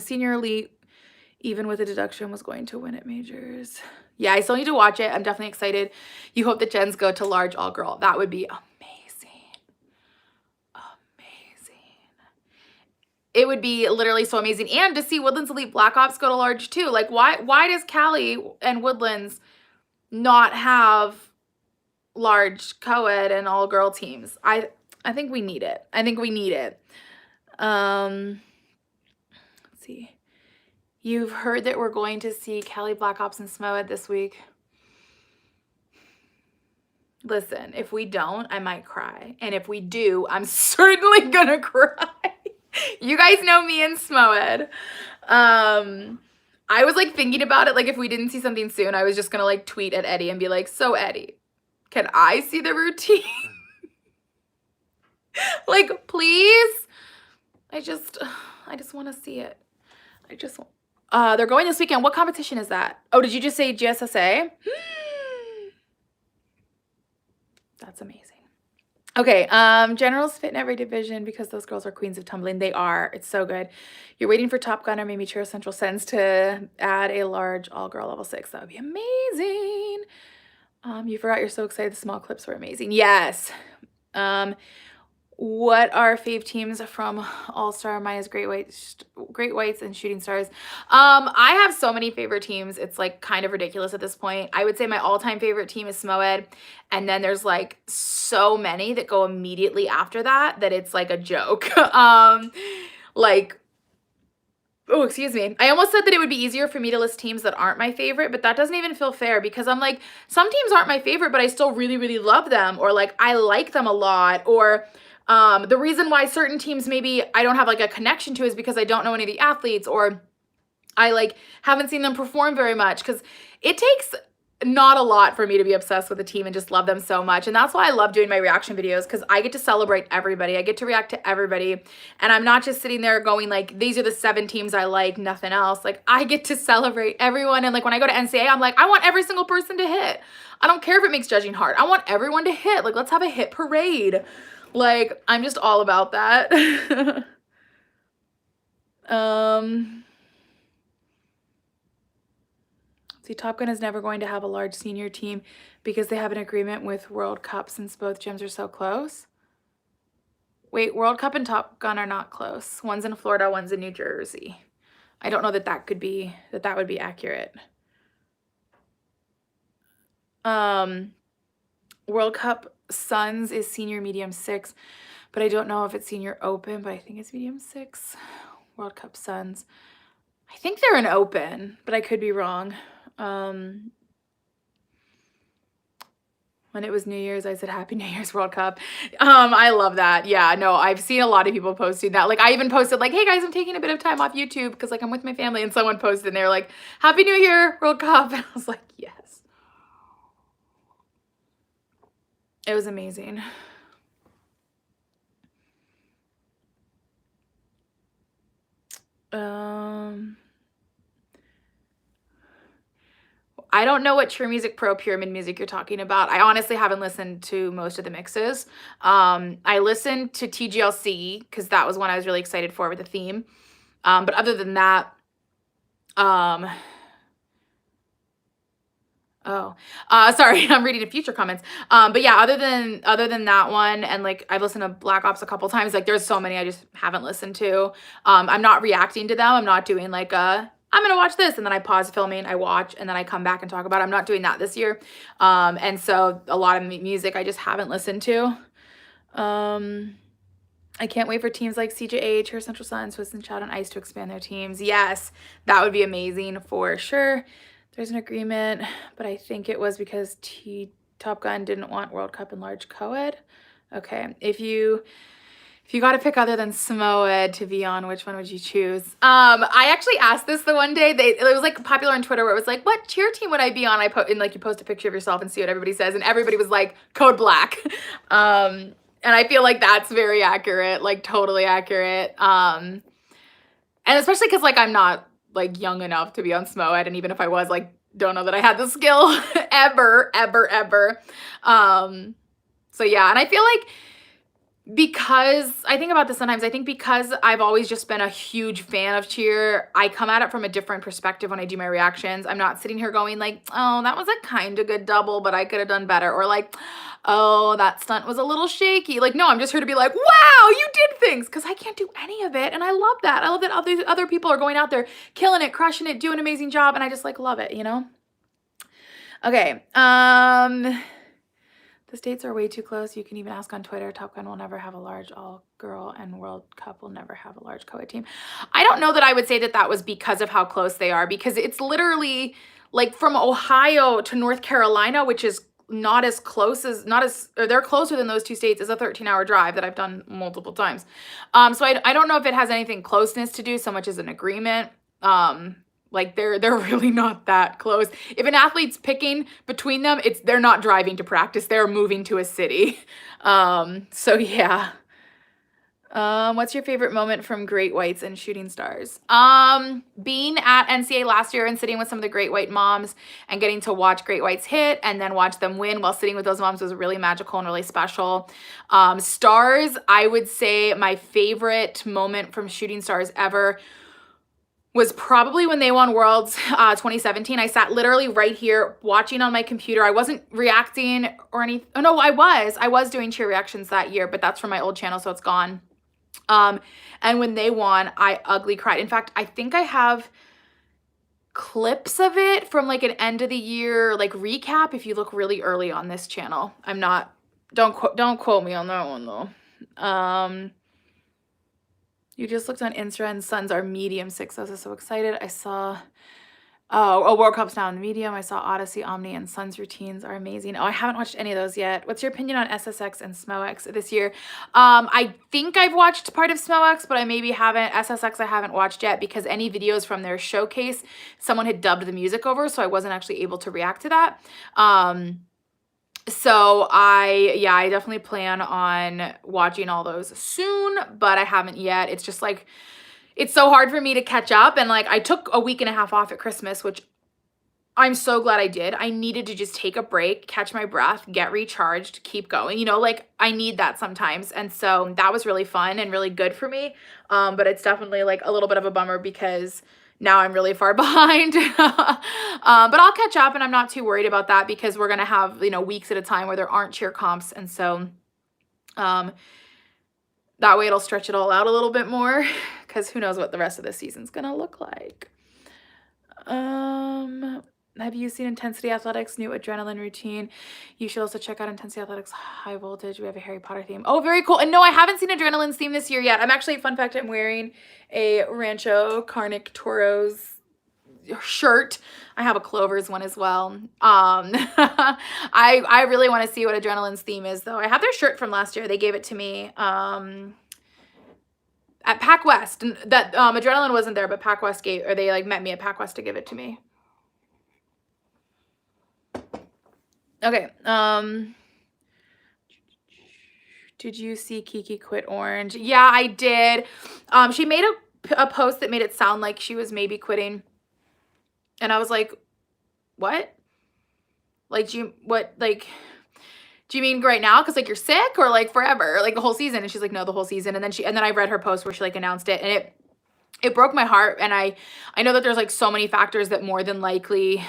Senior elite, even with a deduction, was going to win at Majors. Yeah, I still need to watch it. I'm definitely excited. You hope that Gens go to large all girl. That would be amazing. It would be literally so amazing. And to see Woodlands Elite Black Ops go to large too. Like why does Cali and Woodlands not have large co-ed and all girl teams? I think we need it. Let's see. You've heard that we're going to see Cali Black Ops and SMOED this week. Listen, if we don't, I might cry. And if we do, I'm certainly gonna cry. You guys know me and SMOED. I was like thinking about it, like if we didn't see something soon, I was just gonna like tweet at Eddie and be like, so Eddie, can I see the routine? Like, please? I just want to see it. They're going this weekend. What competition is that? Oh, did you just say GSSA? That's amazing. Okay, Generals fit in every division because those girls are queens of tumbling. They are. It's so good. You're waiting for Top Gun or maybe Chiro Central Sends to add a large all-girl level 6. That would be amazing. You forgot you're so excited. The small clips were amazing. Yes. What are fave teams from All-Star minus Great Whites and Shooting Stars? I have so many favorite teams. It's like kind of ridiculous at this point. I would say my all-time favorite team is SMOED. And then there's like so many that go immediately after that it's like a joke. Oh, excuse me. I almost said that it would be easier for me to list teams that aren't my favorite, but that doesn't even feel fair because I'm like, some teams aren't my favorite, but I still really, really love them, or like I like them a lot, or the reason why certain teams maybe I don't have like a connection to is because I don't know any of the athletes, or I like haven't seen them perform very much, because it takes not a lot for me to be obsessed with a team and just love them so much. And that's why I love doing my reaction videos, because I get to celebrate everybody. I get to react to everybody. And I'm not just sitting there going like, these are the 7 teams I like, nothing else. Like, I get to celebrate everyone. And like when I go to NCAA, I'm like, I want every single person to hit. I don't care if it makes judging hard. I want everyone to hit. Like, let's have a hit parade. Like, I'm just all about that. See, Top Gun is never going to have a large senior team because they have an agreement with World Cup since both gyms are so close. Wait, World Cup and Top Gun are not close. One's in Florida, one's in New Jersey. I don't know that that would be accurate. World Cup Suns is senior medium 6, but I don't know if it's senior open, but I think it's medium 6. World Cup Suns. I think they're an open, but I could be wrong. When it was New Year's, I said, Happy New Year's World Cup. I love that. Yeah, no, I've seen a lot of people posting that. Like, I even posted like, hey guys, I'm taking a bit of time off YouTube because like I'm with my family, and someone posted and they're like, Happy New Year World Cup. And I was like, yes. It was amazing. I don't know what True Music Pro Pyramid Music you're talking about. I honestly haven't listened to most of the mixes. I listened to TGLC because that was one I was really excited for with the theme. But other than that, sorry, I'm reading the future comments. But yeah, other than that one, and like I've listened to Black Ops a couple times, like there's so many I just haven't listened to. I'm not reacting to them. I'm not doing like I'm gonna watch this and then I pause filming, I watch, and then I come back and talk about it. I'm not doing that this year. And so a lot of music I just haven't listened to. I can't wait for teams like CJH or Central Sun, Swiss and Child on Ice to expand their teams. Yes, that would be amazing for sure. There's an agreement, but I think it was because Top Gun didn't want World Cup and large co-ed. Okay, if you got to pick other than SMOED to be on, which one would you choose? I actually asked this the one day. It was like popular on Twitter where it was like, what cheer team would I be on? And like you post a picture of yourself and see what everybody says, and everybody was like Code Black. And I feel like that's very accurate, like totally accurate. And especially because like I'm not like young enough to be on SMOED, and even if I was, like, don't know that I had the skill ever. So yeah, and I feel like because I think about this sometimes, I think because I've always just been a huge fan of cheer, I come at it from a different perspective when I do my reactions. I'm not sitting here going like, oh, that was a kind of good double, but I could have done better. Or like, oh, that stunt was a little shaky. Like, no, I'm just here to be like, wow, you did things, because I can't do any of it. And I love that. I love that other people are going out there killing it, crushing it, doing an amazing job. And I just like love it, you know? Okay. The states are way too close. You can even ask on Twitter. Top Gun will never have a large all-girl, and World Cup will never have a large co-ed team. I don't know that I would say that was because of how close they are, because it's literally like from Ohio to North Carolina, which is not as close as, or they're closer than those two states. Is a 13-hour drive that I've done multiple times. So I don't know if it has anything closeness to do so much as an agreement. Like they're really not that close. If an athlete's picking between them, they're not driving to practice. They're moving to a city. So yeah. What's your favorite moment from Great Whites and Shooting Stars? Being at NCAA last year and sitting with some of the Great White moms and getting to watch Great Whites hit and then watch them win while sitting with those moms was really magical and really special. Stars, I would say my favorite moment from Shooting Stars ever was probably when they won Worlds 2017. I sat literally right here watching on my computer. I wasn't reacting or anything. Oh no, I was doing cheer reactions that year, but that's from my old channel, so it's gone. And when they won, I ugly cried. In fact, I think I have clips of it from like an end of the year like recap if you look really early on this channel. Don't quote me on that one though. You just looked on Insta and Suns are medium 6. I was so excited. I saw Oh, World Cup's now in the medium. I saw Odyssey, Omni, and Sun's routines are amazing. Oh, I haven't watched any of those yet. What's your opinion on SSX and SMOX this year? I think I've watched part of SMOX, but I maybe haven't. SSX I haven't watched yet because any videos from their showcase, someone had dubbed the music over, so I wasn't actually able to react to that. So I definitely plan on watching all those soon, but I haven't yet. It's just like, it's so hard for me to catch up. And like, I took a week and a half off at Christmas, which I'm so glad I did. I needed to just take a break, catch my breath, get recharged, keep going. You know, like I need that sometimes. And so that was really fun and really good for me. But it's definitely like a little bit of a bummer because now I'm really far behind. But I'll catch up and I'm not too worried about that because we're going to have, you know, weeks at a time where there aren't cheer comps. And so, that way it'll stretch it all out a little bit more because who knows what the rest of the season's gonna look like. Have you seen Intensity Athletics' new adrenaline routine? You should also check out Intensity Athletics High Voltage. We have a Harry Potter theme. Oh, very cool. And no, I haven't seen Adrenaline's theme this year yet. I'm actually, fun fact, I'm wearing a Rancho Carnic Toros shirt. I have a Clover's one as well. I really want to see what Adrenaline's theme is though. I have their shirt from last year. They gave it to me at Pac West. And that Adrenaline wasn't there, but Pac West gave, or they like met me at Pac West to give it to me. Okay. Did you see Kiki quit Orange? Yeah, I did. She made a post that made it sound like she was maybe quitting. And I was like, what? Like, do you mean right now? Cause like you're sick or like forever, like the whole season? And she's like, no, the whole season. And then I read her post where she like announced it and it broke my heart. And I know that there's like so many factors that more than likely,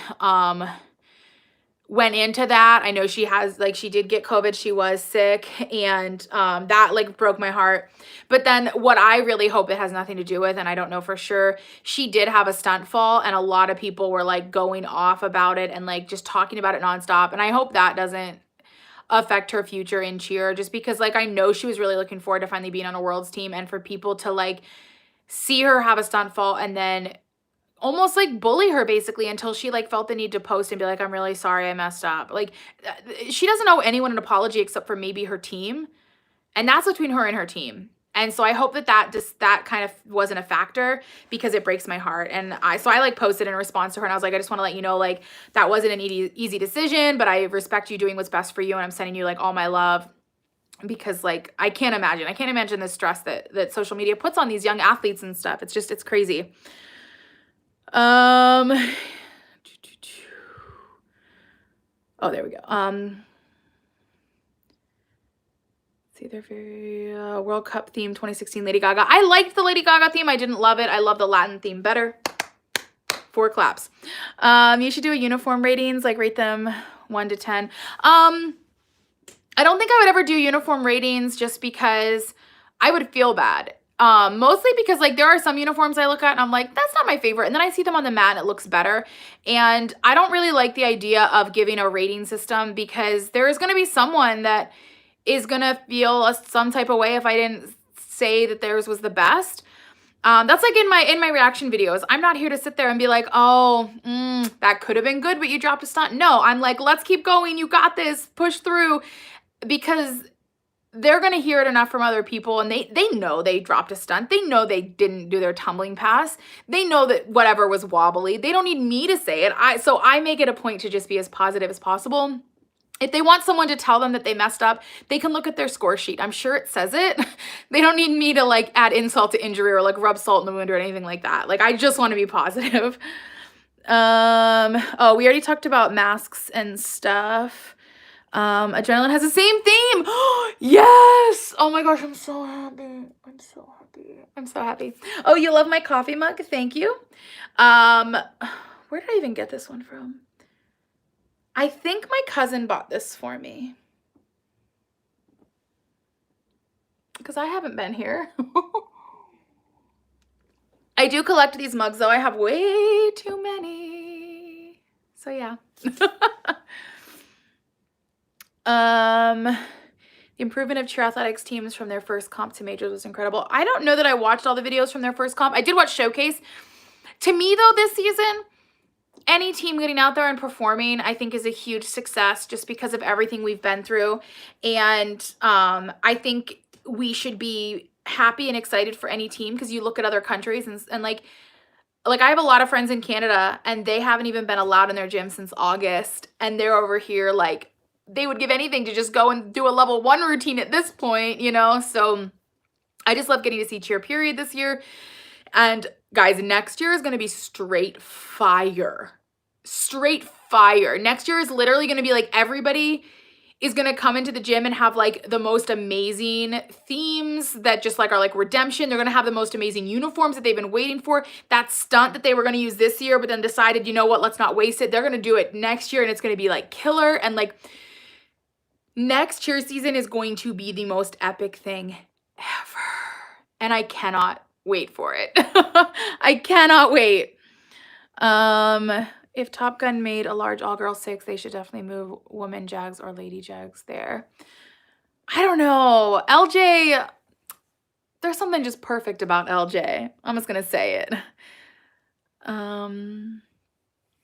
went into that. I know she has, like, she did get COVID. She was sick and that like broke my heart. But then what I really hope it has nothing to do with, and I don't know for sure, she did have a stunt fall and a lot of people were like going off about it and like just talking about it nonstop. And I hope that doesn't affect her future in cheer, just because like I know she was really looking forward to finally being on a world's team, and for people to like see her have a stunt fall and then almost like bully her basically until she like felt the need to post and be like, I'm really sorry, I messed up. Like she doesn't owe anyone an apology except for maybe her team. And that's between her and her team. And so I hope that kind of wasn't a factor because it breaks my heart. And I like posted in response to her and I was like, I just want to let you know, like that wasn't an easy decision, but I respect you doing what's best for you. And I'm sending you like all my love, because like, I can't imagine the stress that social media puts on these young athletes and stuff. It's crazy. Oh, there we go. See, they're very World Cup theme 2016 Lady Gaga. I liked the Lady Gaga theme. I didn't love it. I love the Latin theme better. 4 claps. You should do a uniform ratings, like rate them 1 to 10. I don't think I would ever do uniform ratings just because I would feel bad. Mostly because like there are some uniforms I look at and I'm like, that's not my favorite. And then I see them on the mat and it looks better. And I don't really like the idea of giving a rating system because there is going to be someone that is going to feel some type of way if I didn't say that theirs was the best. That's like in my reaction videos. I'm not here to sit there and be like, oh, that could have been good, but you dropped a stunt. No, I'm like, let's keep going. You got this, push through, because they're going to hear it enough from other people and they know they dropped a stunt. They know they didn't do their tumbling pass. They know that whatever was wobbly. They don't need me to say it. So I make it a point to just be as positive as possible. If they want someone to tell them that they messed up, they can look at their score sheet. I'm sure it says it. They don't need me to like add insult to injury or like rub salt in the wound or anything like that. Like I just want to be positive. Oh, we already talked about masks and stuff. Adrenaline has the same theme. Yes. Oh my gosh, I'm so happy. I'm so happy. Oh, you love my coffee mug? Thank you. Where did I even get this one from? I think my cousin bought this for me. Because I haven't been here. I do collect these mugs though. I have way too many. So yeah. The improvement of cheer athletics teams from their first comp to majors was incredible. I don't know that I watched all the videos from their first comp. I did watch Showcase. To me though, this season, any team getting out there and performing, I think, is a huge success just because of everything we've been through. And I think we should be happy and excited for any team, because you look at other countries and like I have a lot of friends in Canada and they haven't even been allowed in their gym since August, and they're over here like they would give anything to just go and do a level 1 routine at this point, you know? So I just love getting to see Cheer Period this year. And guys, next year is going to be straight fire. Straight fire. Next year is literally going to be like everybody is going to come into the gym and have like the most amazing themes that just like are like redemption. They're going to have the most amazing uniforms that they've been waiting for. That stunt that they were going to use this year, but then decided, you know what, let's not waste it. They're going to do it next year and it's going to be like killer. And like next cheer season is going to be the most epic thing ever. And I cannot wait for it. I cannot wait. If Top Gun made a large all-girl 6, they should definitely move woman Jags or lady Jags there. I don't know. LJ, there's something just perfect about LJ. I'm just gonna say it.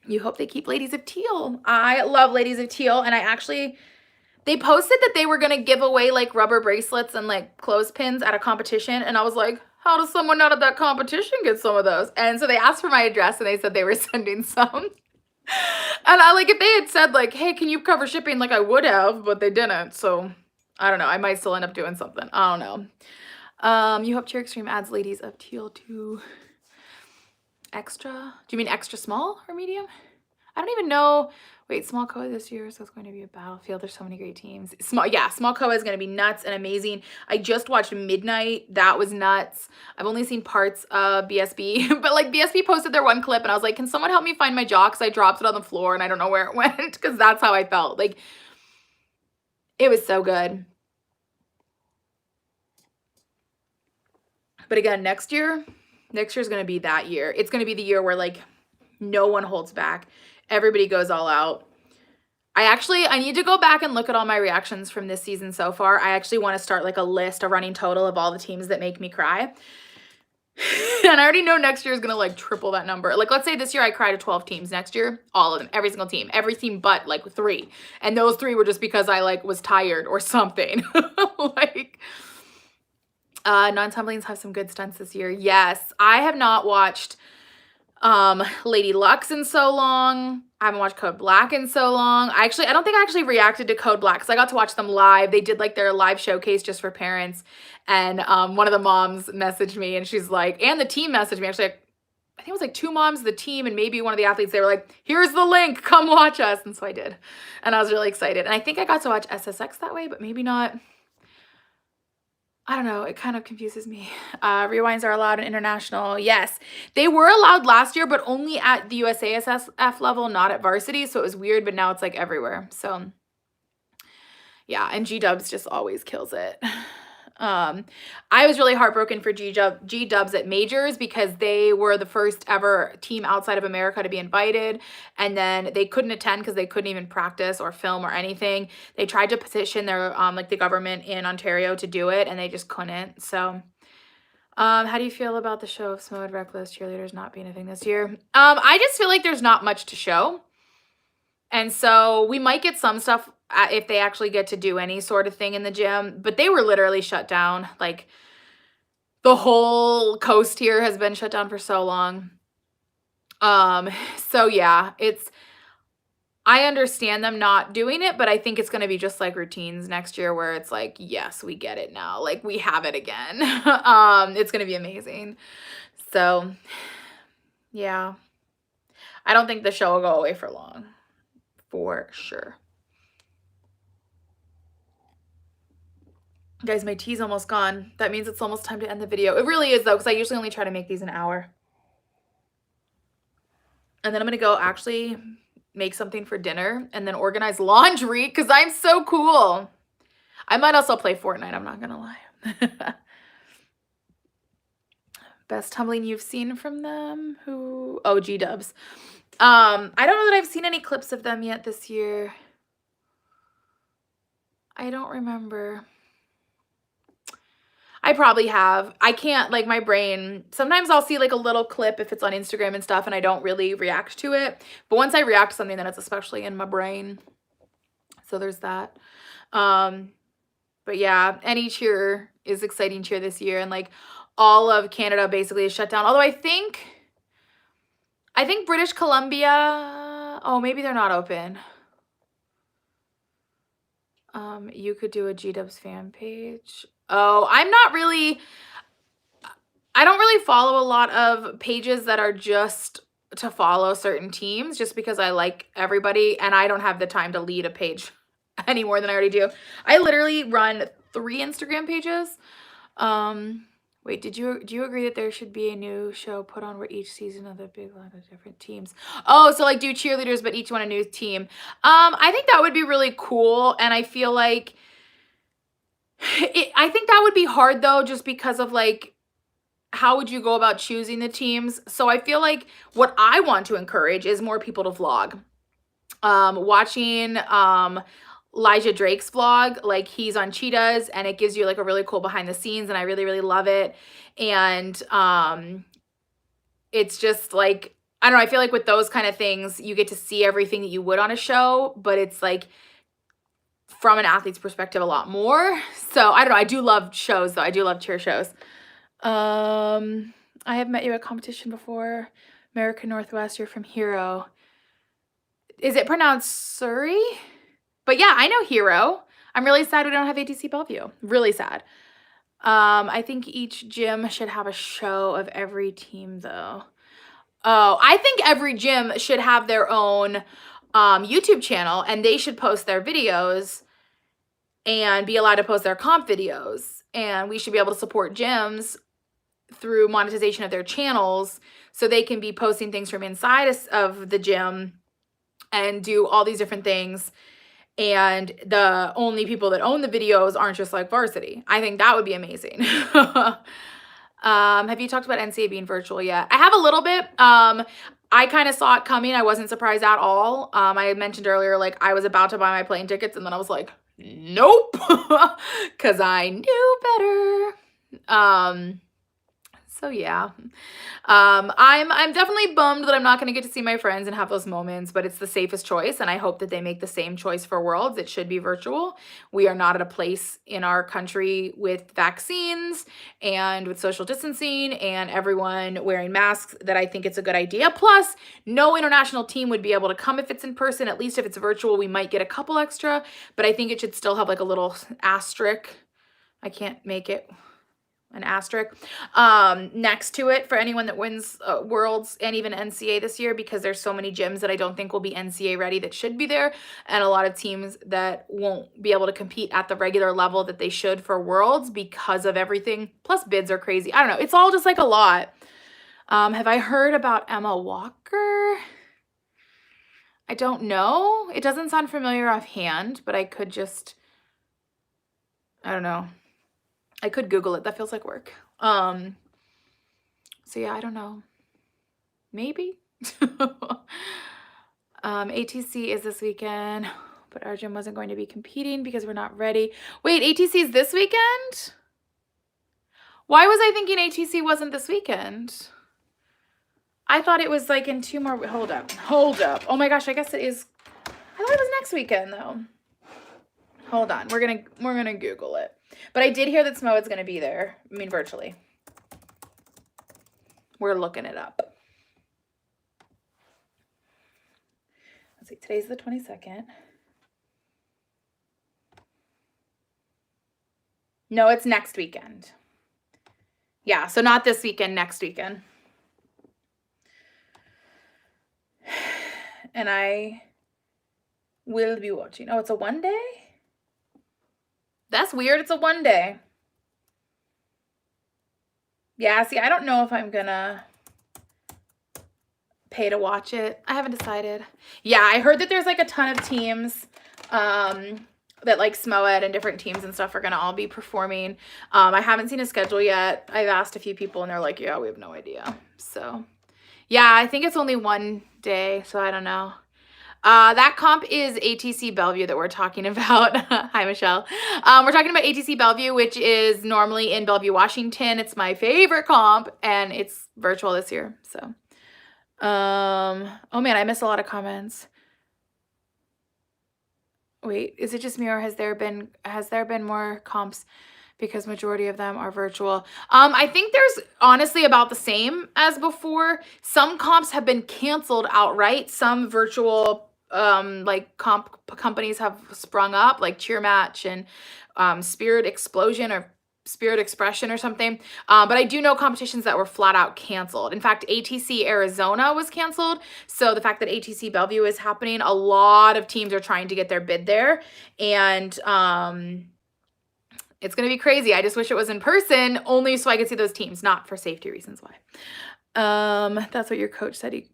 You hope they keep Ladies of Teal. I love Ladies of Teal, and they posted that they were gonna give away like rubber bracelets and like clothespins at a competition, and I was like, how does someone not at that competition get some of those? And so they asked for my address and they said they were sending some. And I like, if they had said like, hey, can you cover shipping? Like I would have, but they didn't. So I don't know. I might still end up doing something. I don't know. You hope Cheer Extreme adds Ladies of Teal to extra. Do you mean extra small or medium? I don't even know. Wait, small COA this year, so it's going to be a battlefield. There's so many great teams. Small COA is going to be nuts and amazing. I just watched Midnight. That was nuts. I've only seen parts of BSB, but like BSB posted their one clip and I was like, can someone help me find my jaw? Because I dropped it on the floor and I don't know where it went, because that's how I felt. Like, it was so good. But again, next year's going to be that year. It's going to be the year where like no one holds back. Everybody goes all out. I need to go back and look at all my reactions from this season so far. I actually want to start like a list, a running total of all the teams that make me cry. And I already know next year is going to like triple that number. Like, let's say this year I cried to 12 teams. Next year, all of them, every single team, every team but like 3. And those 3 were just because I like was tired or something. Like, non-tumblings have some good stunts this year. Yes, I have not watched Lady Luck's in so long. I haven't watched Code Black in so long. I don't think I actually reacted to Code Black because I got to watch them live. They did like their live showcase just for parents. And one of the moms messaged me and she's like, and the team messaged me actually. I think it was like 2 moms, the team, and maybe one of the athletes. They were like, here's the link, come watch us. And so I did. And I was really excited. And I think I got to watch SSX that way, but maybe not. I don't know. It kind of confuses me. Rewinds are allowed in international. Yes, they were allowed last year, but only at the USASF level, not at varsity. So it was weird, but now it's like everywhere. So yeah, and G-Dubs just always kills it. I was really heartbroken for G-Dubs at majors because they were the first ever team outside of America to be invited, and then they couldn't attend because they couldn't even practice or film or anything. They tried to petition their like the government in Ontario to do it, and they just couldn't. So how do you feel about the show of Smooth Reckless cheerleaders not being a thing this year? I just feel like there's not much to show, and so we might get some stuff if they actually get to do any sort of thing in the gym, but they were literally shut down. Like, the whole coast here has been shut down for so long. So yeah, I understand them not doing it, but I think it's going to be just like routines next year where it's like, yes, we get it now. Like, we have it again. It's going to be amazing. So yeah, I don't think the show will go away for long, for sure. Guys, my tea's almost gone. That means it's almost time to end the video. It really is, though, because I usually only try to make these an hour. And then I'm going to go actually make something for dinner and then organize laundry because I'm so cool. I might also play Fortnite. I'm not going to lie. Best tumbling you've seen from them? Who? Oh, G-Dubs. I don't know that I've seen any clips of them yet this year. I don't remember. I probably have. I can't, like, my brain, sometimes I'll see like a little clip if it's on Instagram and stuff and I don't really react to it. But once I react to something, then it's especially in my brain. So there's that. Um, but yeah, any cheer is exciting cheer this year. And like all of Canada basically is shut down. Although I think British Columbia, oh, maybe they're not open. You could do a G-Dubs fan page. Oh, I don't really follow a lot of pages that are just to follow certain teams just because I like everybody and I don't have the time to lead a page any more than I already do. I literally run 3 Instagram pages. Wait, do you agree that there should be a new show put on where each season of the big line of different teams? Oh, so like do cheerleaders, but each one a new team. I think that would be really cool. And I feel like I think that would be hard though, just because of like, how would you go about choosing the teams? So I feel like what I want to encourage is more people to vlog. Watching Elijah Drake's vlog, like he's on Cheetahs and it gives you like a really cool behind the scenes and I really, really love it. And it's just like, I don't know, I feel like with those kind of things, you get to see everything that you would on a show, but it's like from an athlete's perspective a lot more. So I don't know, I do love shows though. I do love cheer shows. I have met you at competition before. American Northwest, you're from Hero. Is it pronounced Surrey? But yeah, I know Hero. I'm really sad we don't have ATC Bellevue. Really sad. I think each gym should have a show of every team though. Oh, I think every gym should have their own YouTube channel and they should post their videos and be allowed to post their comp videos. And we should be able to support gyms through monetization of their channels so they can be posting things from inside of the gym and do all these different things. And the only people that own the videos aren't just like varsity. I think that would be amazing. Have you talked about NCAA being virtual yet? I have a little bit. I kind of saw it coming. I wasn't surprised at all. I had mentioned earlier, like I was about to buy my plane tickets and then I was like, nope, because I knew better. So yeah, I'm definitely bummed that I'm not going to get to see my friends and have those moments, but it's the safest choice. And I hope that they make the same choice for Worlds. It should be virtual. We are not at a place in our country with vaccines and with social distancing and everyone wearing masks that I think it's a good idea. Plus, no international team would be able to come if it's in person. At least if it's virtual, we might get a couple extra, but I think it should still have like a little asterisk. I can't make it. An asterisk next to it for anyone that wins Worlds and even NCAA this year, because there's so many gyms that I don't think will be NCAA ready that should be there, and a lot of teams that won't be able to compete at the regular level that they should for Worlds because of everything. Plus bids are crazy. I don't know. It's all just like a lot. Have I heard about Emma Walker? I don't know. It doesn't sound familiar offhand, but I could just, I don't know. I could Google it. That feels like work. So yeah, I don't know. Maybe. ATC is this weekend, but our gym wasn't going to be competing because we're not ready. Wait, ATC is this weekend? Why was I thinking ATC wasn't this weekend? I thought it was like in 2 more. Hold up. Oh my gosh, I guess it is. I thought it was next weekend though. Hold on. We're gonna Google it. But I did hear that Samoa's going to be there. I mean, virtually. We're looking it up. Let's see. Today's the 22nd. No, it's next weekend. Yeah, so not this weekend, next weekend. And I will be watching. Oh, it's a 1 day? That's weird. It's a 1 day. Yeah, see, I don't know if I'm gonna pay to watch it. I haven't decided. Yeah, I heard that there's like a ton of teams that like SMOED and different teams and stuff are gonna all be performing. I haven't seen a schedule yet. I've asked a few people and they're like, yeah, we have no idea. So yeah, I think it's only 1 day, so I don't know. That comp is ATC Bellevue that we're talking about. Hi, Michelle. We're talking about ATC Bellevue, which is normally in Bellevue, Washington. It's my favorite comp, and it's virtual this year. So, oh man, I missed a lot of comments. Wait, is it just me, or has there been more comps? Because majority of them are virtual. I think there's honestly about the same as before. Some comps have been canceled outright. Some virtual like companies have sprung up, like Cheer Match and Spirit Explosion or Spirit Expression or something. But I do know competitions that were flat out canceled. In fact, ATC Arizona was canceled. So the fact that ATC Bellevue is happening, a lot of teams are trying to get their bid there. And it's going to be crazy. I just wish it was in person, only so I could see those teams, not for safety reasons. Why? That's what your coach said. He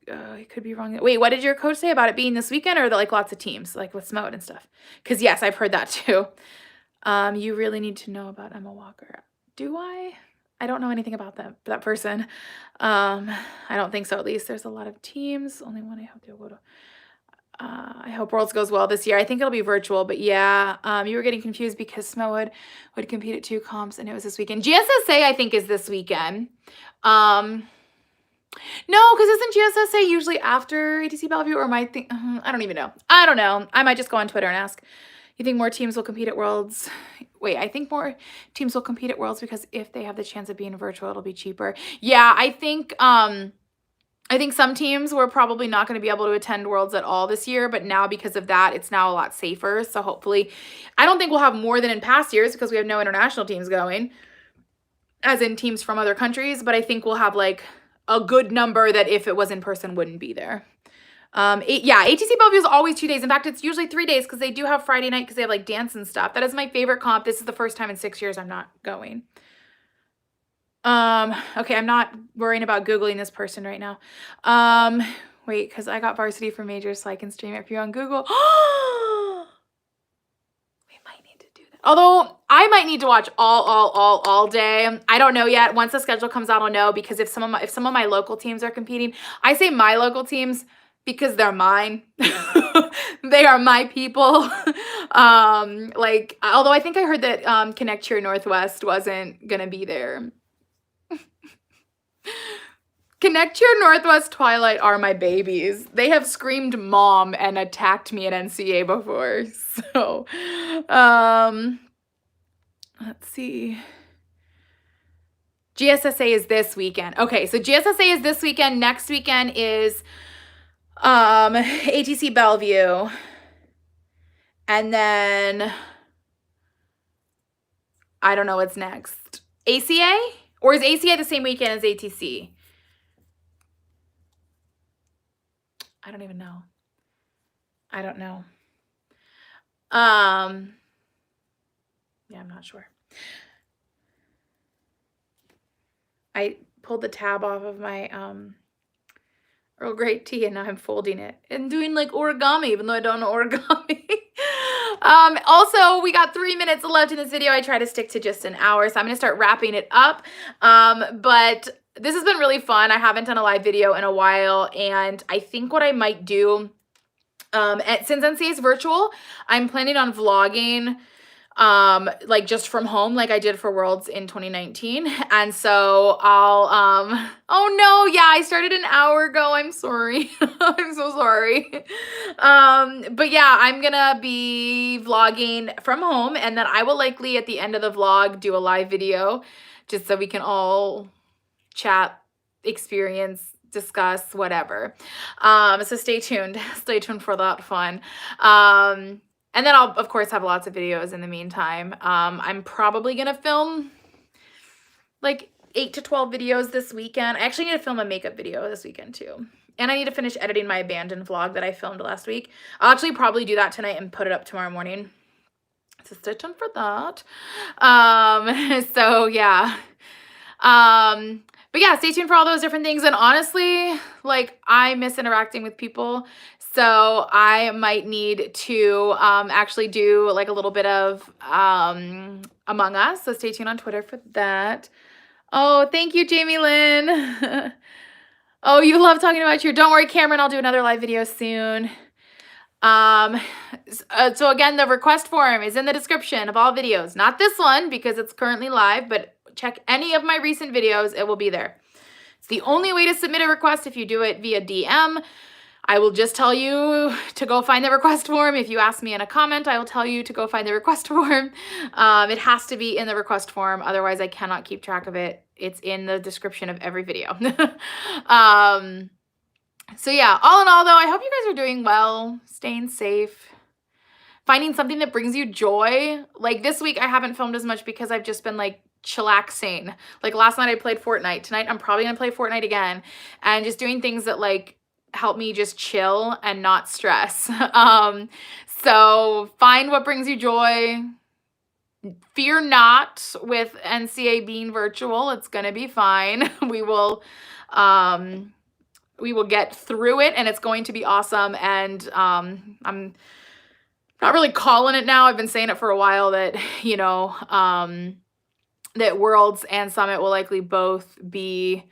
could be wrong. Wait, what did your coach say about it being this weekend, or like lots of teams, like with Smote and stuff? Because yes, I've heard that too. You really need to know about Emma Walker. Do I? I don't know anything about that person. I don't think so. At least there's a lot of teams. Only one I hope they'll go to. I hope Worlds goes well this year. I think it'll be virtual, but yeah, you were getting confused because Smowood would compete at 2 comps and it was this weekend. GSSA, I think, is this weekend. No, because isn't GSSA usually after ATC Bellevue, or I don't even know. I don't know. I might just go on Twitter and ask. You think more teams will compete at Worlds? Wait, I think more teams will compete at Worlds because if they have the chance of being virtual, it'll be cheaper. Yeah, I think some teams were probably not going to be able to attend Worlds at all this year, but now because of that, it's now a lot safer. So hopefully, I don't think we'll have more than in past years because we have no international teams going, as in teams from other countries, but I think we'll have like a good number that if it was in person wouldn't be there. Yeah, ATC Bellevue is always 2 days. In fact, it's usually 3 days because they do have Friday night because they have like dance and stuff. That is my favorite comp. This is the first time in 6 years I'm not going. Okay, I'm not worrying about Googling this person right now. Wait, because I got varsity for majors, so I can stream it for you on Google. We might need to do that. Although I might need to watch all day. I don't know yet. Once the schedule comes out, I'll know, because if some of my local teams are competing, I say my local teams because they're mine. They are my people. Like, although I think I heard that Connect Cheer Northwest wasn't gonna be there. Connect Cheer Northwest Twilight are my babies. They have screamed mom and attacked me at NCA before. So, let's see. GSSA is this weekend. Okay, so GSSA is this weekend. Next weekend is ATC Bellevue. And then I don't know what's next. ACA? Or is ACA the same weekend as ATC? I don't even know. I don't know. Yeah, I'm not sure. I pulled the tab off of my Earl Grey tea, and now I'm folding it and doing like origami, even though I don't know origami. Also, we got 3 minutes left in this video. I try to stick to just an hour, so I'm gonna start wrapping it up. But this has been really fun. I haven't done a live video in a while, and I think what I might do, since NCA is virtual, I'm planning on vlogging like just from home, like I did for Worlds in 2019. And so I'll, oh no, yeah, I started an hour ago. I'm sorry. I'm so sorry. But yeah, I'm gonna be vlogging from home, and then I will likely at the end of the vlog do a live video just so we can all chat, experience, discuss, whatever. So stay tuned. Stay tuned for that fun. And then I'll, of course, have lots of videos in the meantime. I'm probably going to film like 8 to 12 videos this weekend. I actually need to film a makeup video this weekend too. And I need to finish editing my abandoned vlog that I filmed last week. I'll actually probably do that tonight and put it up tomorrow morning. So stay tuned for that. So yeah. But yeah, stay tuned for all those different things. And honestly, like, I miss interacting with people. So I might need to actually do like a little bit of Among Us. So stay tuned on Twitter for that. Oh, thank you, Jamie Lynn. Oh, you love talking about don't worry, Cameron, I'll do another live video soon. So again, the request form is in the description of all videos. Not this one because it's currently live, but check any of my recent videos. It will be there. It's the only way to submit a request. If you do it via DM, I will just tell you to go find the request form. If you ask me in a comment, I will tell you to go find the request form. It has to be in the request form. Otherwise, I cannot keep track of it. It's in the description of every video. So yeah, all in all though, I hope you guys are doing well, staying safe, finding something that brings you joy. Like this week, I haven't filmed as much because I've just been like chillaxing. Like last night I played Fortnite. Tonight I'm probably gonna play Fortnite again and just doing things that like help me just chill and not stress. So find what brings you joy. Fear not with NCA being virtual. It's gonna be fine. We will get through it and it's going to be awesome. And I'm not really calling it now. I've been saying it for a while that, you know, that Worlds and Summit will likely both be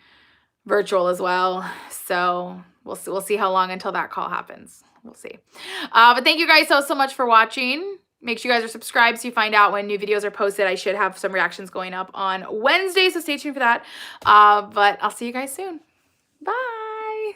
virtual as well. So we'll see how long until that call happens. We'll see. But thank you guys so much for watching. Make sure you guys are subscribed so you find out when new videos are posted. I should have some reactions going up on Wednesday, so stay tuned for that. But I'll see you guys soon. Bye.